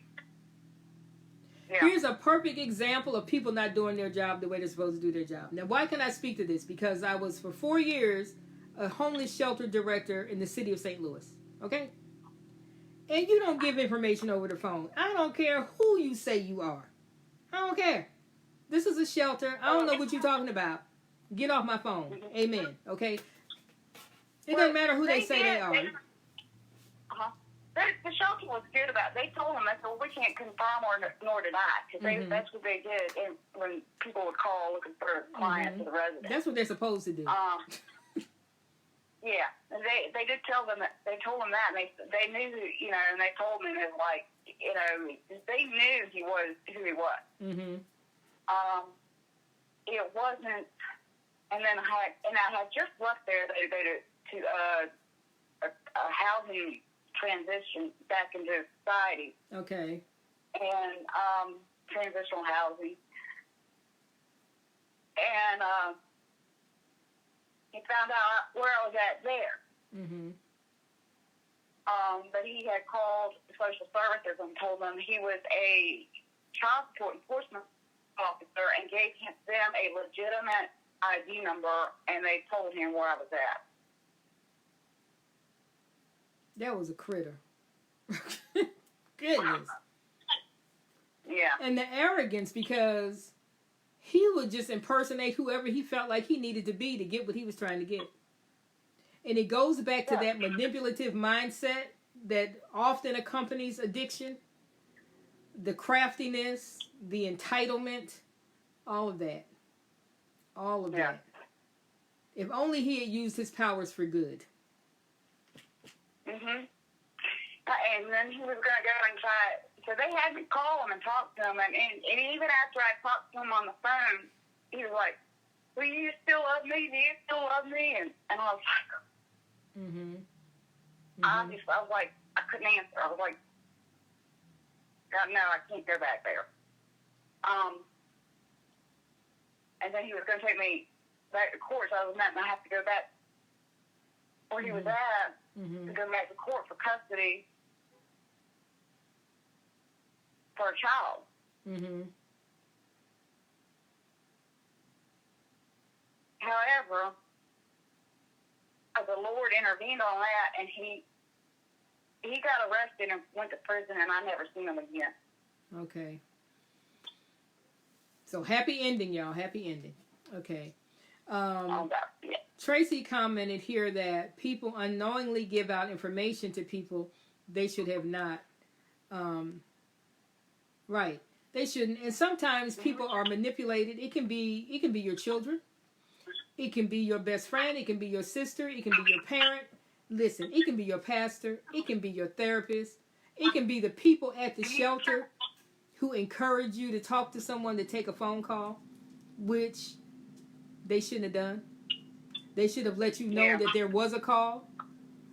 Yeah. Here's a perfect example of people not doing their job the way they're supposed to do their job. Now, why can I speak to this? Because I was, for 4 years, a homeless shelter director in the city of St. Louis. Okay? And you don't give information over the phone. I don't care who you say you are. I don't care. This is a shelter. I don't know what you're talking about. Get off my phone. Amen. Okay? It doesn't matter who they say they are. The shelter was good about it. They told them, well, we can't confirm nor deny, because that's what they did when people would call looking for clients to the residents. That's what they're supposed to do. Yeah, and they did tell them that. They told them that, and they knew, and they told me that, like, they knew he was who he was. It wasn't, and then I had just left there to go to a housing transition back into society. Okay. And transitional housing. And he found out where I was at there. But he had called social services and told them he was a child support enforcement officer and gave them a legitimate ID number, and they told him where I was at. That was a critter. Goodness. Yeah. And the arrogance, because he would just impersonate whoever he felt like he needed to be to get what he was trying to get. And it goes back to that manipulative mindset that often accompanies addiction, the craftiness, the entitlement, all of that. All of that. If only he had used his powers for good. Mhm. And then he was going to go and try. So they had me call him and talk to him. And even after I talked to him on the phone, he was like, "Well, you still love me? Do you still love me?" And I was like, I was like, I couldn't answer. I was like, God, no, I can't go back there. And then he was going to take me back to court. So I was not going to have to go back where he was at to go back to court for custody for a child. However, the Lord intervened on that, and he got arrested and went to prison, and I never seen him again. Okay. So happy ending, y'all. Happy ending. Okay. Tracy commented here that people unknowingly give out information to people they should have not. Right. They shouldn't. And sometimes people are manipulated. It can be your children. It can be your best friend. It can be your sister. It can be your parent. Listen, it can be your pastor. It can be your therapist. It can be the people at the shelter who encourage you to talk to someone, to take a phone call, which they shouldn't have done. They should have let you know that there was a call,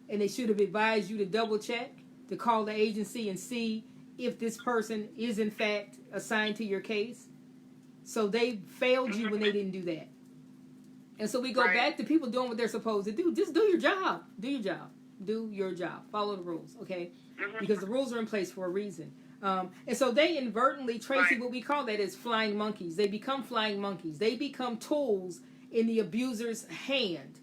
and they should have advised you to double check, to call the agency and see if this person is in fact assigned to your case. So they failed you when they didn't do that. And so we go back to people doing what they're supposed to do. Just do your job. Do your job. Do your job. Follow the rules, okay? Because the rules are in place for a reason. And so they inadvertently, Tracy, what we call that is flying monkeys. They become flying monkeys. They become tools in the abuser's hand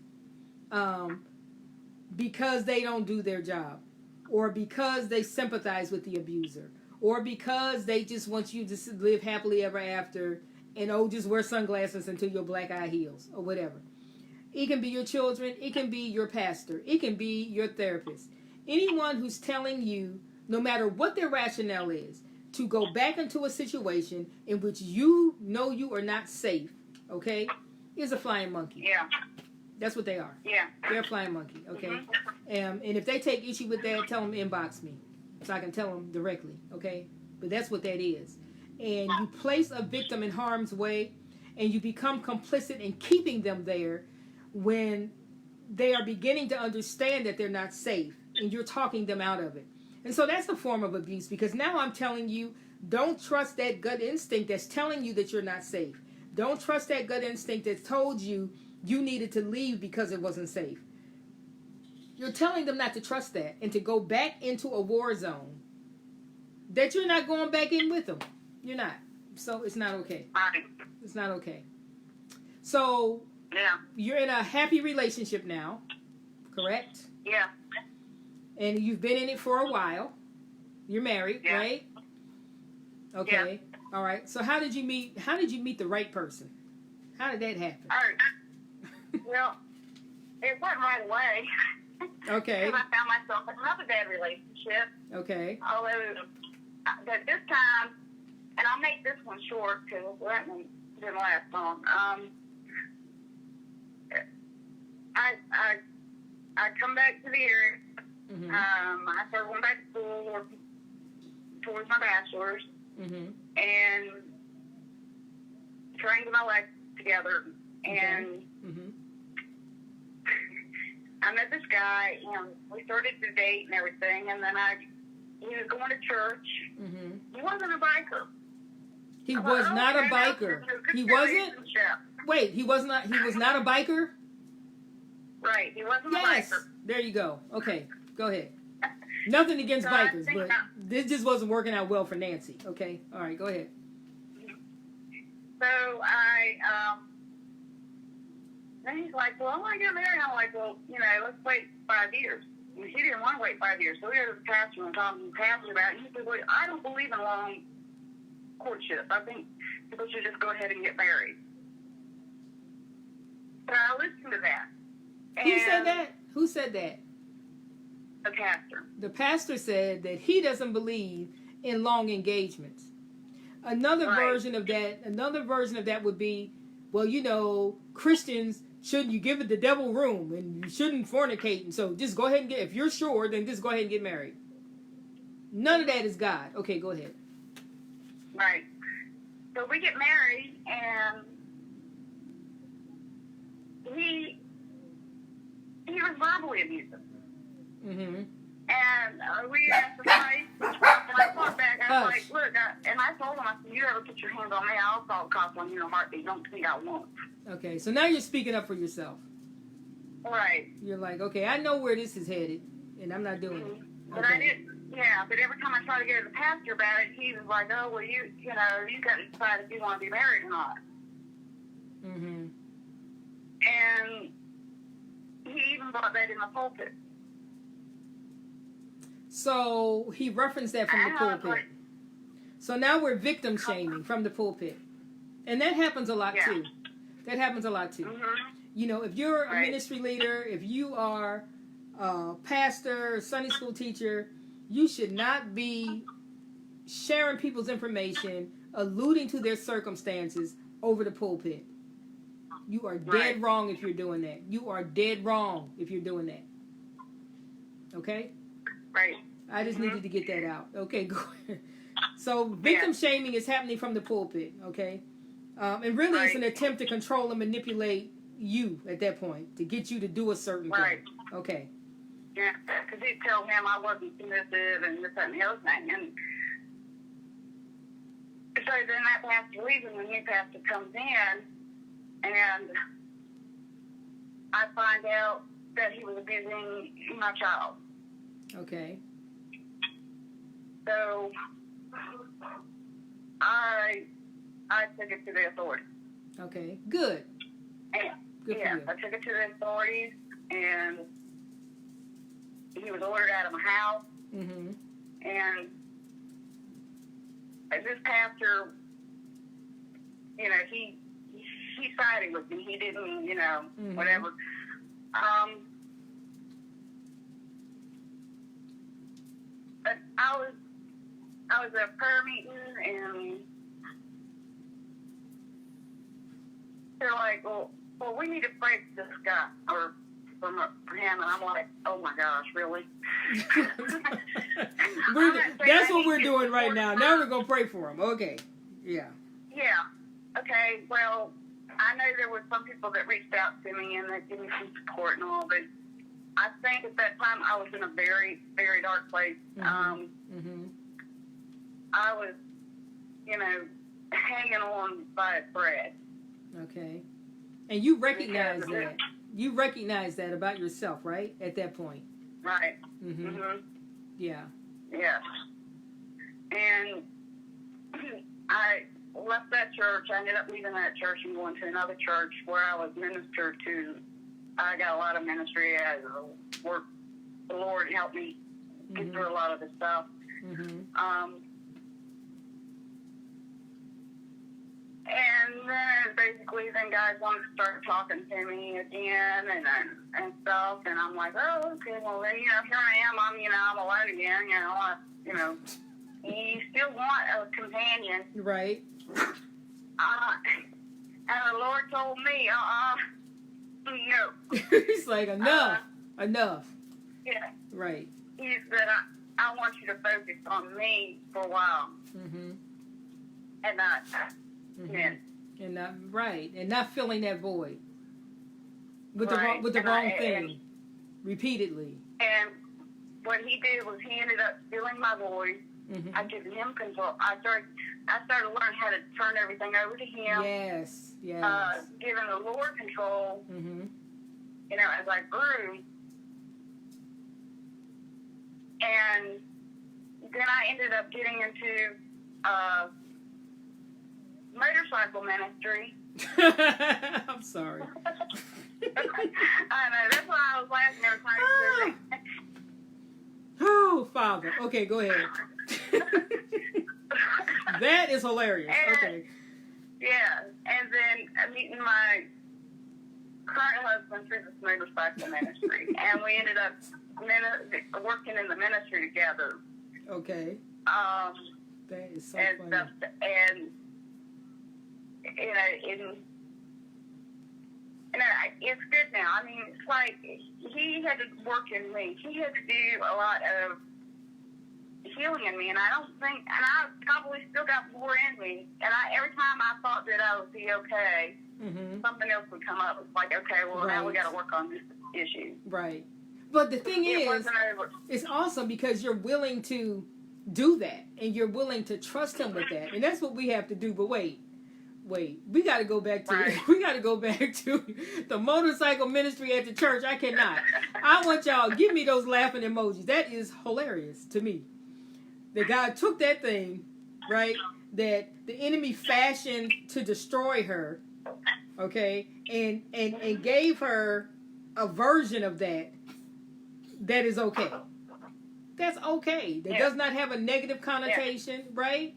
because they don't do their job, or because they sympathize with the abuser, or because they just want you to live happily ever after and just wear sunglasses until your black eye heals, or whatever. It can be your children. It can be your pastor. It can be your therapist. Anyone who's telling you, no matter what their rationale is, to go back into a situation in which you know you are not safe, okay, is a flying monkey. Yeah. That's what they are. Yeah. They're a flying monkey, okay? And if they take issue with that, tell them inbox me so I can tell them directly, okay? But that's what that is. And you place a victim in harm's way, and you become complicit in keeping them there when they are beginning to understand that they're not safe, and you're talking them out of it. And so that's a form of abuse, because now I'm telling you, don't trust that gut instinct that's telling you that you're not safe. Don't trust that gut instinct that's told you you needed to leave because it wasn't safe. You're telling them not to trust that and to go back into a war zone that you're not going back in with them. You're not. So it's not okay. It's not okay. So you're in a happy relationship now, correct? Yeah. And you've been in it for a while. You're married, right? Okay. Yeah. All right. So how did you meet the right person? How did that happen? Well, it went right away. Okay. Because I found myself in another bad relationship. Okay. Although, but this time, and I'll make this one short because that one didn't last long. I come back to the area. I started going back to school or towards my bachelor's, and trying to get my life together. And I met this guy, and we started to date and everything. And then he was going to church. He wasn't a biker. He was not a biker. He wasn't. Wait, he was not. He was not a biker. Right, he wasn't a biker. There you go. Okay, go ahead. Nothing against bikers, but this just wasn't working out well for Nancy. Okay, all right, go ahead. So then he's like, well, I want to get married. I'm like, well, let's wait 5 years. And she didn't want to wait 5 years. So we had a pastor and talking to the pastor about it. And he said, well, I don't believe in long courtship. I think people should just go ahead and get married. So I listened to that. Who said that? Who said that? The pastor. The pastor said that he doesn't believe in long engagements. Another version of that would be, well, you know, Christians shouldn't, you give it the devil room and you shouldn't fornicate, and so just go ahead and if you're sure, then just go ahead and get married. None of that is God. Okay, go ahead. Right. So we get married, and he was verbally abusive. Mm-hmm. And we asked the fight, and I fought back. I was like, look, and I told him, I said, you ever put your hands on me, I'll call the cops on you in a heartbeat. Don't think I won't. Okay, so now you're speaking up for yourself. Right. You're like, okay, I know where this is headed, and I'm not doing it. But I didn't. Yeah, but every time I try to get to the pastor about it, he was like, oh, well, you know, you got to decide if you want to be married or not. Mm-hmm. And he even brought that in the pulpit. So he referenced that from the pulpit. Like, so now we're victim shaming from the pulpit. And that happens a lot, too. That happens a lot, too. Mm-hmm. You know, if you're a ministry leader, if you are a pastor, Sunday school teacher, you should not be sharing people's information, alluding to their circumstances over the pulpit. You are dead wrong if you're doing that. You are dead wrong if you're doing that. Okay? Right. I just needed to get that out. Okay, go ahead. So victim shaming is happening from the pulpit, okay? And really it's an attempt to control and manipulate you at that point, to get you to do a certain thing. Okay. Yeah, because he'd tell him I wasn't submissive and this, that, and the other thing. And so then that pastor leaves and the new pastor comes in, and I find out that he was abusing my child. Okay. So I took it to the authorities. Okay, good. And, good for you. I took it to the authorities, and he was ordered out of my house. Mm-hmm. And this pastor, you know, he sided with me. He didn't, you know, whatever. But I was at a prayer meeting, and they're like, well, we need to pray for this guy, or for him, and I'm like, oh my gosh, really? That's what we're doing right now. Now we're going to pray for him. Okay. Yeah. Yeah. Okay, well, I know there were some people that reached out to me and that gave me some support and all, but I think at that time I was in a very, very dark place. I was, you know, hanging on by a thread. Okay. And you recognize that. You recognize that about yourself, right? At that point. Right. Yeah. Yeah. And I left that church. I ended up leaving that church and going to another church where I was ministered to. I got a lot of ministry as work. The Lord helped me get through a lot of the stuff. And then basically, guys wanted to start talking to me again and stuff. And I'm like, oh, okay, well then, you know, here I am. I'm alone again. You still want a companion, right? And the Lord told me, no. He's like, enough. Yeah. Right. He said, I want you to focus on me for a while. And not men. And not and not filling that void with the wrong thing repeatedly. And what he did was he ended up filling my void. I gave him control. I started learning how to turn everything over to him. Yes. Giving the Lord control. You know, as I grew. And then I ended up getting into motorcycle ministry. I'm sorry. I know, that's why I was laughing every time you said that. Oh, Father. Okay, go ahead. That is hilarious. Okay. Yeah, and then meeting my current husband through this motorcycle ministry, and we ended up working in the ministry together. Okay. That is so and funny. Stuff, and it's good now. I mean, it's like he had to work in me. He had to do a lot of healing in me, and I probably still got more in me. And every time I thought that I would be okay, something else would come up. It's like, okay, well, now we got to work on this issue. Right. But the thing is, it's awesome because you're willing to do that, and you're willing to trust him with that, and that's what we have to do. But wait, we got to go back to the motorcycle ministry at the church. I cannot. I want y'all give me those laughing emojis. That is hilarious to me. That God took that thing, right, that the enemy fashioned to destroy her, okay, and gave her a version of that is okay. That's okay. That does not have a negative connotation, right?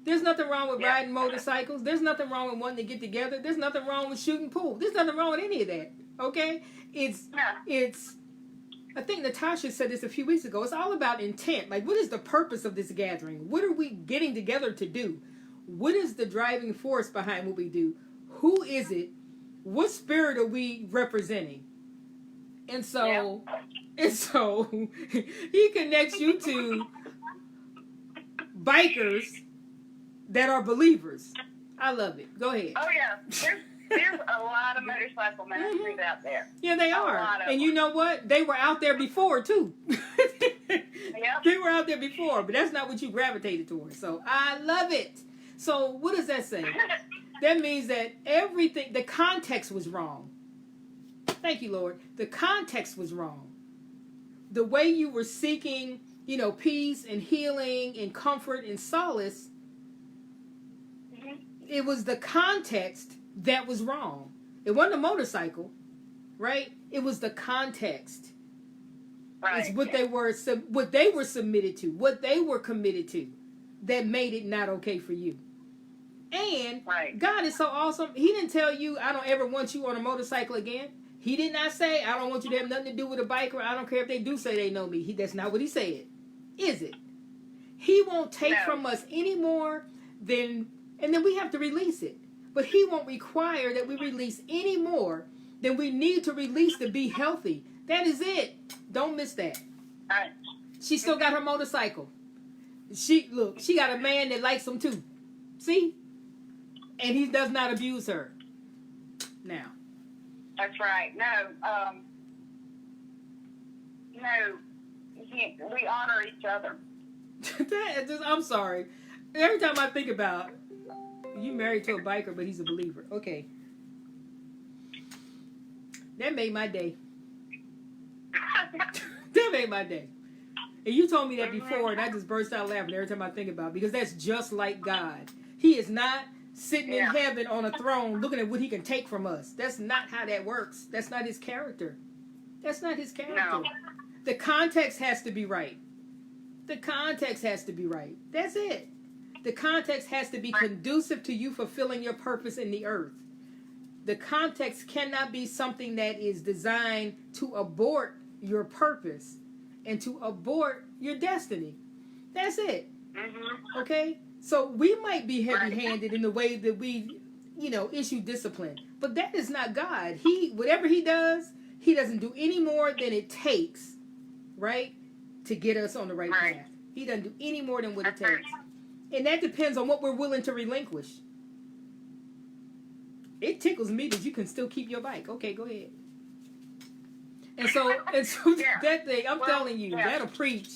There's nothing wrong with riding motorcycles. There's nothing wrong with wanting to get together. There's nothing wrong with shooting pool. There's nothing wrong with any of that, okay? It's I think Natasha said this a few weeks ago. It's all about intent. Like, what is the purpose of this gathering? What are we getting together to do? What is the driving force behind what we do? Who is it? What spirit are we representing? And so he connects you to bikers that are believers. I love it. Go ahead. Oh, yeah. There's a lot of motorcycle ministries out there. Yeah, they are. And you know what? They were out there before, too. They were out there before, but that's not what you gravitated towards. So I love it. So what does that say? That means that everything, the context was wrong. Thank you, Lord. The context was wrong. The way you were seeking, peace and healing and comfort and solace, it was the context that was wrong. It wasn't a motorcycle, right? It was the context. Right. It's what they were submitted to, what they were committed to, that made it not okay for you. And God is so awesome. He didn't tell you, I don't ever want you on a motorcycle again. He did not say, I don't want you to have nothing to do with a biker. I don't care if they do say they know me. That's not what he said. Is it? He won't take from us any more than, and then we have to release it. But he won't require that we release any more than we need to release to be healthy. That is it. Don't miss that. She still got her motorcycle. She got a man that likes them too. See? And he does not abuse her. Now. That's right. We honor each other. I'm sorry. Every time I think about, you married to a biker, but he's a believer. Okay. That made my day. That made my day. And you told me that before, and I just burst out laughing every time I think about it, because that's just like God. He is not sitting in heaven on a throne looking at what he can take from us. That's not how that works. That's not his character. That's not his character. No. The context has to be right. The context has to be right. That's it. The context has to be conducive to you fulfilling your purpose in the earth. The context cannot be something that is designed to abort your purpose and to abort your destiny. That's it. Mm-hmm. Okay? So we might be heavy-handed in the way that we, issue discipline. But that is not God. Whatever he does, he doesn't do any more than it takes, right, to get us on the right path. He doesn't do any more than what it takes. And that depends on what we're willing to relinquish. It tickles me that you can still keep your bike. Okay, go ahead. And so that thing, I'm telling you, that'll preach.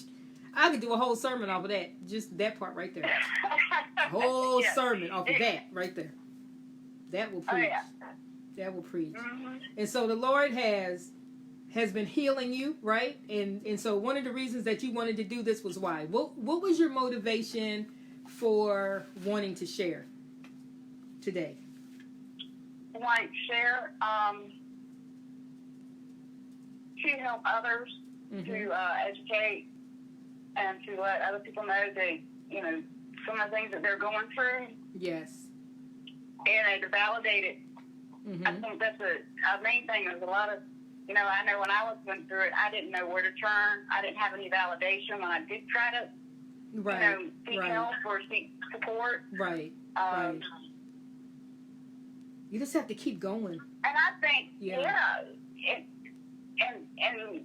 I could do a whole sermon off of that. Just that part right there. A whole sermon off of that right there. That will preach. That will preach. Mm-hmm. And so the Lord has been healing you, right? And so one of the reasons that you wanted to do this was why? What was your motivation for wanting to share today? Want to share to help others, to educate, and to let other people know that, some of the things that they're going through. Yes. And to validate it. Mm-hmm. I think that's a main thing. There's a lot of You know, I know when I was going through it, I didn't know where to turn. I didn't have any validation when I did try to, seek help or seek support. Right. Right. You just have to keep going. And I think, and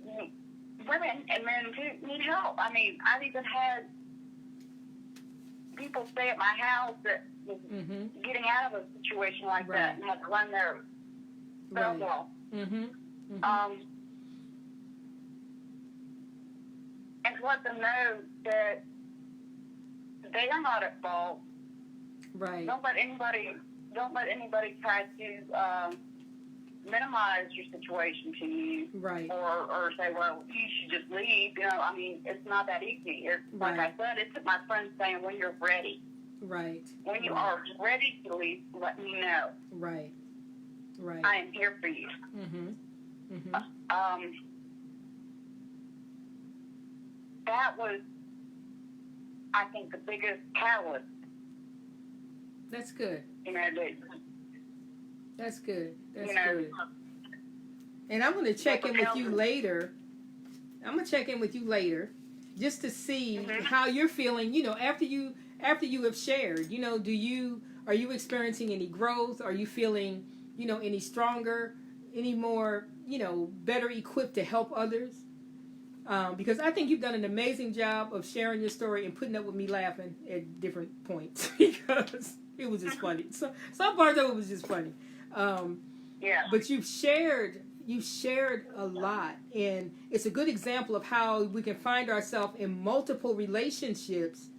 women and men do need help. I mean, I've even had people stay at my house that was getting out of a situation like that and had to run their cell wall. And to let them know that they are not at fault. Right. Don't let anybody try to minimize your situation to you. Right. Or say, well, you should just leave. You know, I mean, it's not that easy. It's like I said, it took my friend saying, when you're ready. Right. When you are ready to leave, let me know. Right. Right. I am here for you. That was, I think, the biggest catalyst. That's good. You know, that's good. That's you know, good. And I'm going to check in with you later. I'm going to check in with you later just to see how you're feeling, you know, after you have shared. You know, are you experiencing any growth? Are you feeling, you know, any stronger, any more, you know, better equipped to help others? Because I think you've done an amazing job of sharing your story and putting up with me laughing at different points because it was just funny. So some parts of it was just funny. But you've shared a lot, and it's a good example of how we can find ourselves in multiple relationships.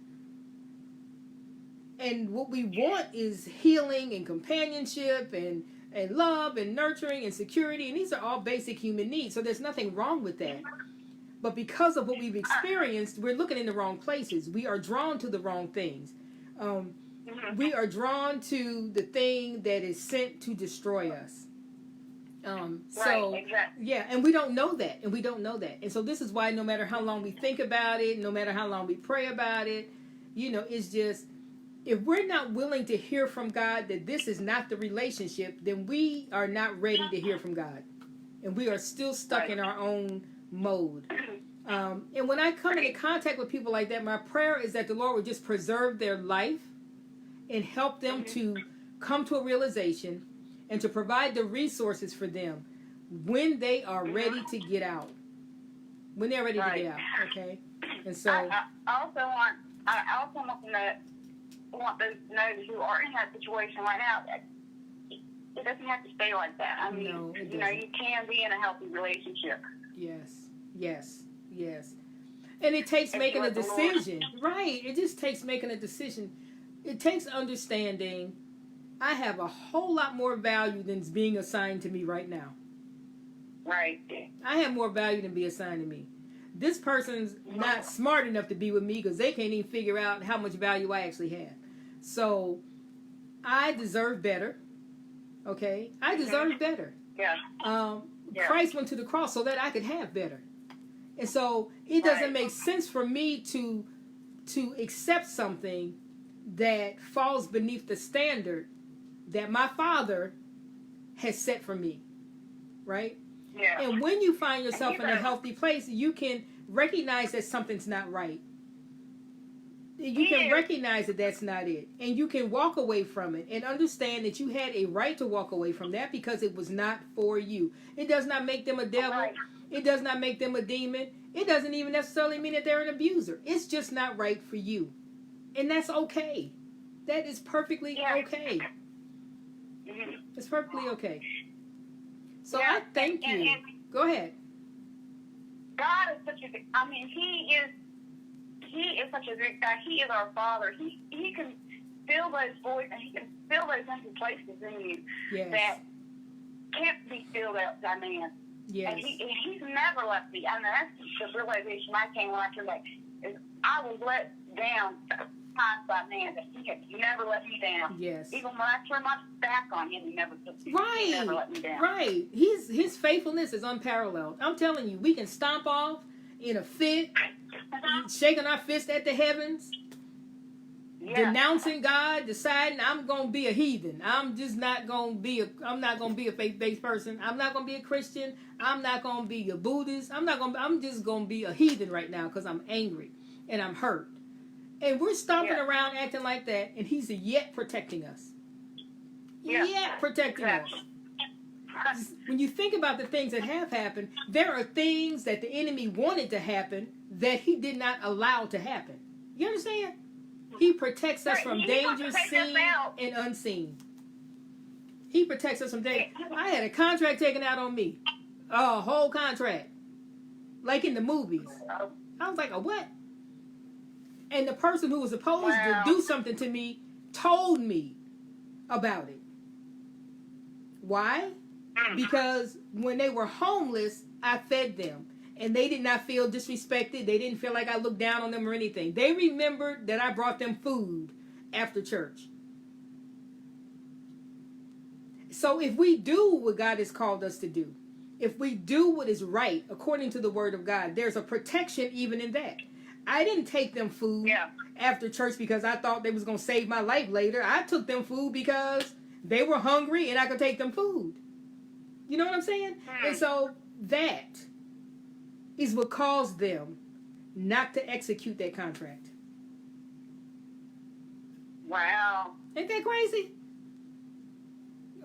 And what we want is healing and companionship and love and nurturing and security. And these are all basic human needs. So there's nothing wrong with that. But because of what we've experienced, we're looking in the wrong places. We are drawn to the wrong things. We are drawn to the thing that is sent to destroy us. And we don't know that. And so this is why no matter how long we think about it, no matter how long we pray about it, you know, it's just, if we're not willing to hear from God that this is not the relationship, then we are not ready to hear from God. And we are still stuck in our own mode. And when I come into contact with people like that, my prayer is that the Lord would just preserve their life and help them to come to a realization and to provide the resources for them when they are ready to get out. When they're ready to get out, okay? And so I also want those to know who are in that situation right now that it doesn't have to stay like that. I mean, you know, you can be in a healthy relationship. Yes. And it takes making a decision. Right. It just takes making a decision. It takes understanding I have a whole lot more value than is being assigned to me right now. Right. I have more value than be assigned to me. This person's not smart enough to be with me because they can't even figure out how much value I actually have. So I deserve better. Okay? I deserve better. Yeah. Christ went to the cross so that I could have better. And so it doesn't make sense for me to accept something that falls beneath the standard that my Father has set for me. Right? Yeah. And when you find yourself in a healthy place, you can recognize that something's not right. You can recognize that that's not it. And you can walk away from it and understand that you had a right to walk away from that because it was not for you. It does not make them a devil. Right. It does not make them a demon. It doesn't even necessarily mean that they're an abuser. It's just not right for you. And that's okay. That is perfectly okay. It's perfectly okay. So I thank you. Go ahead. God is such a good, I mean, He is such a good guy. He is our Father. He can fill those voids and He can fill those empty places in you that can't be filled out by man. Yes. And He's never left me. I mean, that's the realization I came when I came back. Is I was let down times by man, that He had never let me down. Yes. Even when I turned my back on Him, He never let me down. Right. His faithfulness is unparalleled. I'm telling you, we can stomp off in a fit, shaking our fist at the heavens. denouncing God, deciding I'm gonna be a heathen. I'm just not gonna be I'm not gonna be a faith-based person. I'm not gonna be a Christian. I'm not gonna be a Buddhist. I'm just gonna be a heathen right now because I'm angry and I'm hurt. And we're stomping around acting like that, and he's yet protecting us. Yet protecting us. When you think about the things that have happened, there are things that the enemy wanted to happen that he did not allow to happen. You understand? He protects us from danger seen and unseen. He protects us from danger. I had a contract taken out on me. A whole contract. Like in the movies. I was like, a what? And the person who was supposed to do something to me told me about it. Why? Because when they were homeless, I fed them. And they did not feel disrespected. They didn't feel like I looked down on them or anything. They remembered that I brought them food after church. So if we do what God has called us to do, if we do what is right according to the word of God, there's a protection even in that. I didn't take them food after church because I thought they was going to save my life later. I took them food because they were hungry and I could take them food. You know what I'm saying? And so that is what caused them not to execute that contract. Wow. Ain't that crazy?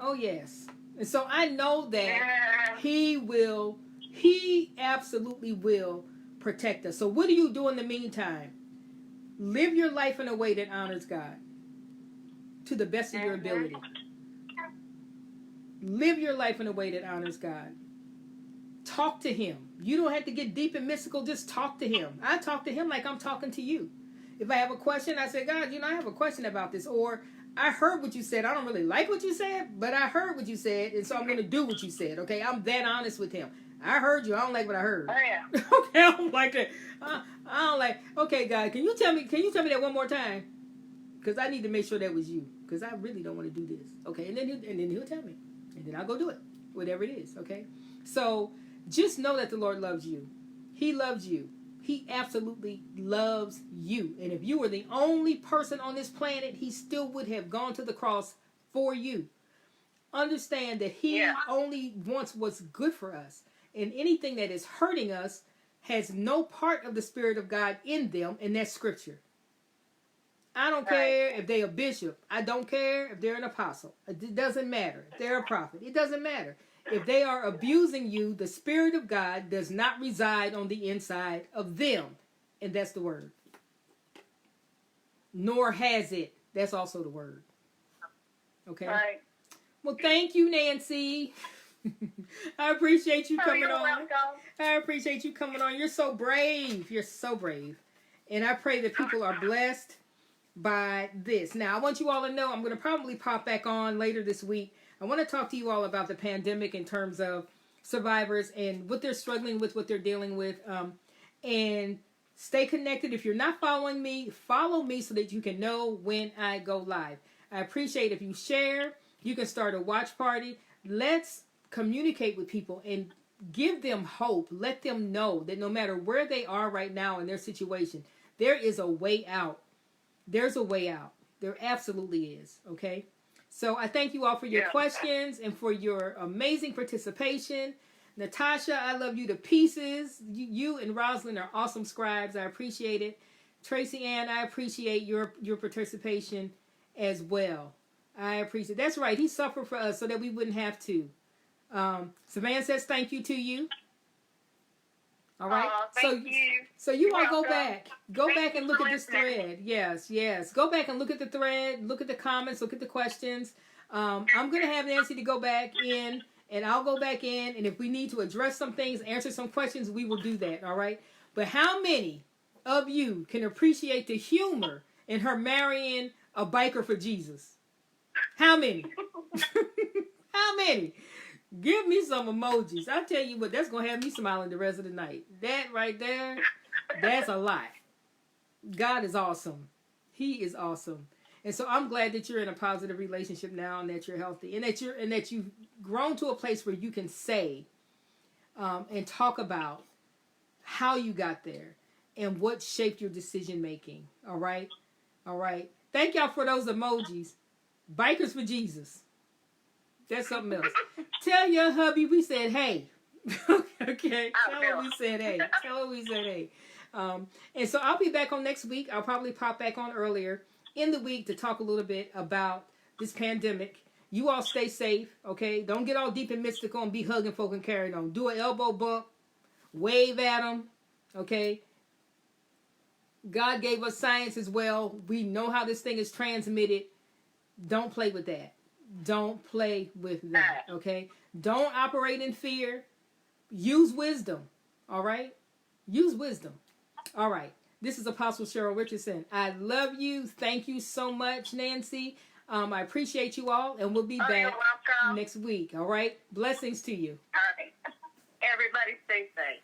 Oh, yes. And so I know that he absolutely will protect us. So what do you do in the meantime? Live your life in a way that honors God to the best of your ability. Live your life in a way that honors God. Talk to him. You don't have to get deep and mystical. Just talk to him. I talk to him like I'm talking to you. If I have a question, I say, God, I have a question about this. Or I heard what you said. I don't really like what you said, but I heard what you said, and so I'm going to do what you said. Okay, I'm that honest with him. I heard you. I don't like what I heard. Oh, yeah. Okay, I don't like that. I don't like. Okay, God, can you tell me that one more time? Because I need to make sure that was you. Because I really don't want to do this. Okay, and then he'll tell me, and then I'll go do it, whatever it is. Okay, so just know that the Lord loves you. He loves you. He absolutely loves you. And if you were the only person on this planet, he still would have gone to the cross for you. Understand that he only wants what's good for us. And anything that is hurting us has no part of the Spirit of God in them, and that's Scripture. I don't care if they're a bishop. I don't care if they're an apostle. It doesn't matter. If they're a prophet. It doesn't matter. If they are abusing you, the Spirit of God does not reside on the inside of them. And that's the word. Nor has it. That's also the word. Okay? Right. Well, thank you, Nancy. I appreciate you coming You're on. welcome. I appreciate you coming on. You're so brave. You're so brave. And I pray that people are blessed by this. Now, I want you all to know I'm going to probably pop back on later this week. I want to talk to you all about the pandemic in terms of survivors and what they're struggling with, what they're dealing with. And stay connected. If you're not following me, follow me so that you can know when I go live. I appreciate if you share. You can start a watch party. Let's communicate with people and give them hope. Let them know that no matter where they are right now in their situation, there is a way out. There's a way out. There absolutely is. Okay? So I thank you all for your questions and for your amazing participation. Natasha, I love you to pieces. You and Rosalind are awesome scribes. I appreciate it. Tracy Ann, I appreciate your participation as well. I appreciate it. That's right. He suffered for us so that we wouldn't have to. Savannah says thank you to you. All right. Thank you. So you all go back and look at this thread. Yes. Go back and look at the thread. Look at the comments. Look at the questions. I'm going to have Nancy to go back in, and I'll go back in. And if we need to address some things, answer some questions, we will do that. All right. But how many of you can appreciate the humor in her marrying a biker for Jesus? How many? How many? Give me some emojis. I tell you what, that's going to have me smiling the rest of the night. That right there, that's a lot. God is awesome. He is awesome. And so I'm glad that you're in a positive relationship now and that you're healthy and that you've grown to a place where you can say and talk about how you got there and what shaped your decision making. All right? Thank y'all for those emojis. Bikers for Jesus. That's something else. Tell your hubby we said hey. Okay. Tell him we said hey. Tell him we said hey. And so I'll be back on next week. I'll probably pop back on earlier in the week to talk a little bit about this pandemic. You all stay safe, okay? Don't get all deep and mystical and be hugging folk and carrying on. Do an elbow bump. Wave at them, okay? God gave us science as well. We know how this thing is transmitted. Don't play with that. Don't play with that, okay? Don't operate in fear. Use wisdom, all right? Use wisdom. All right. This is Apostle Cheryl Richardson. I love you. Thank you so much, Nancy. I appreciate you all, and we'll be back next week, all right? Blessings to you. All right. Everybody stay safe.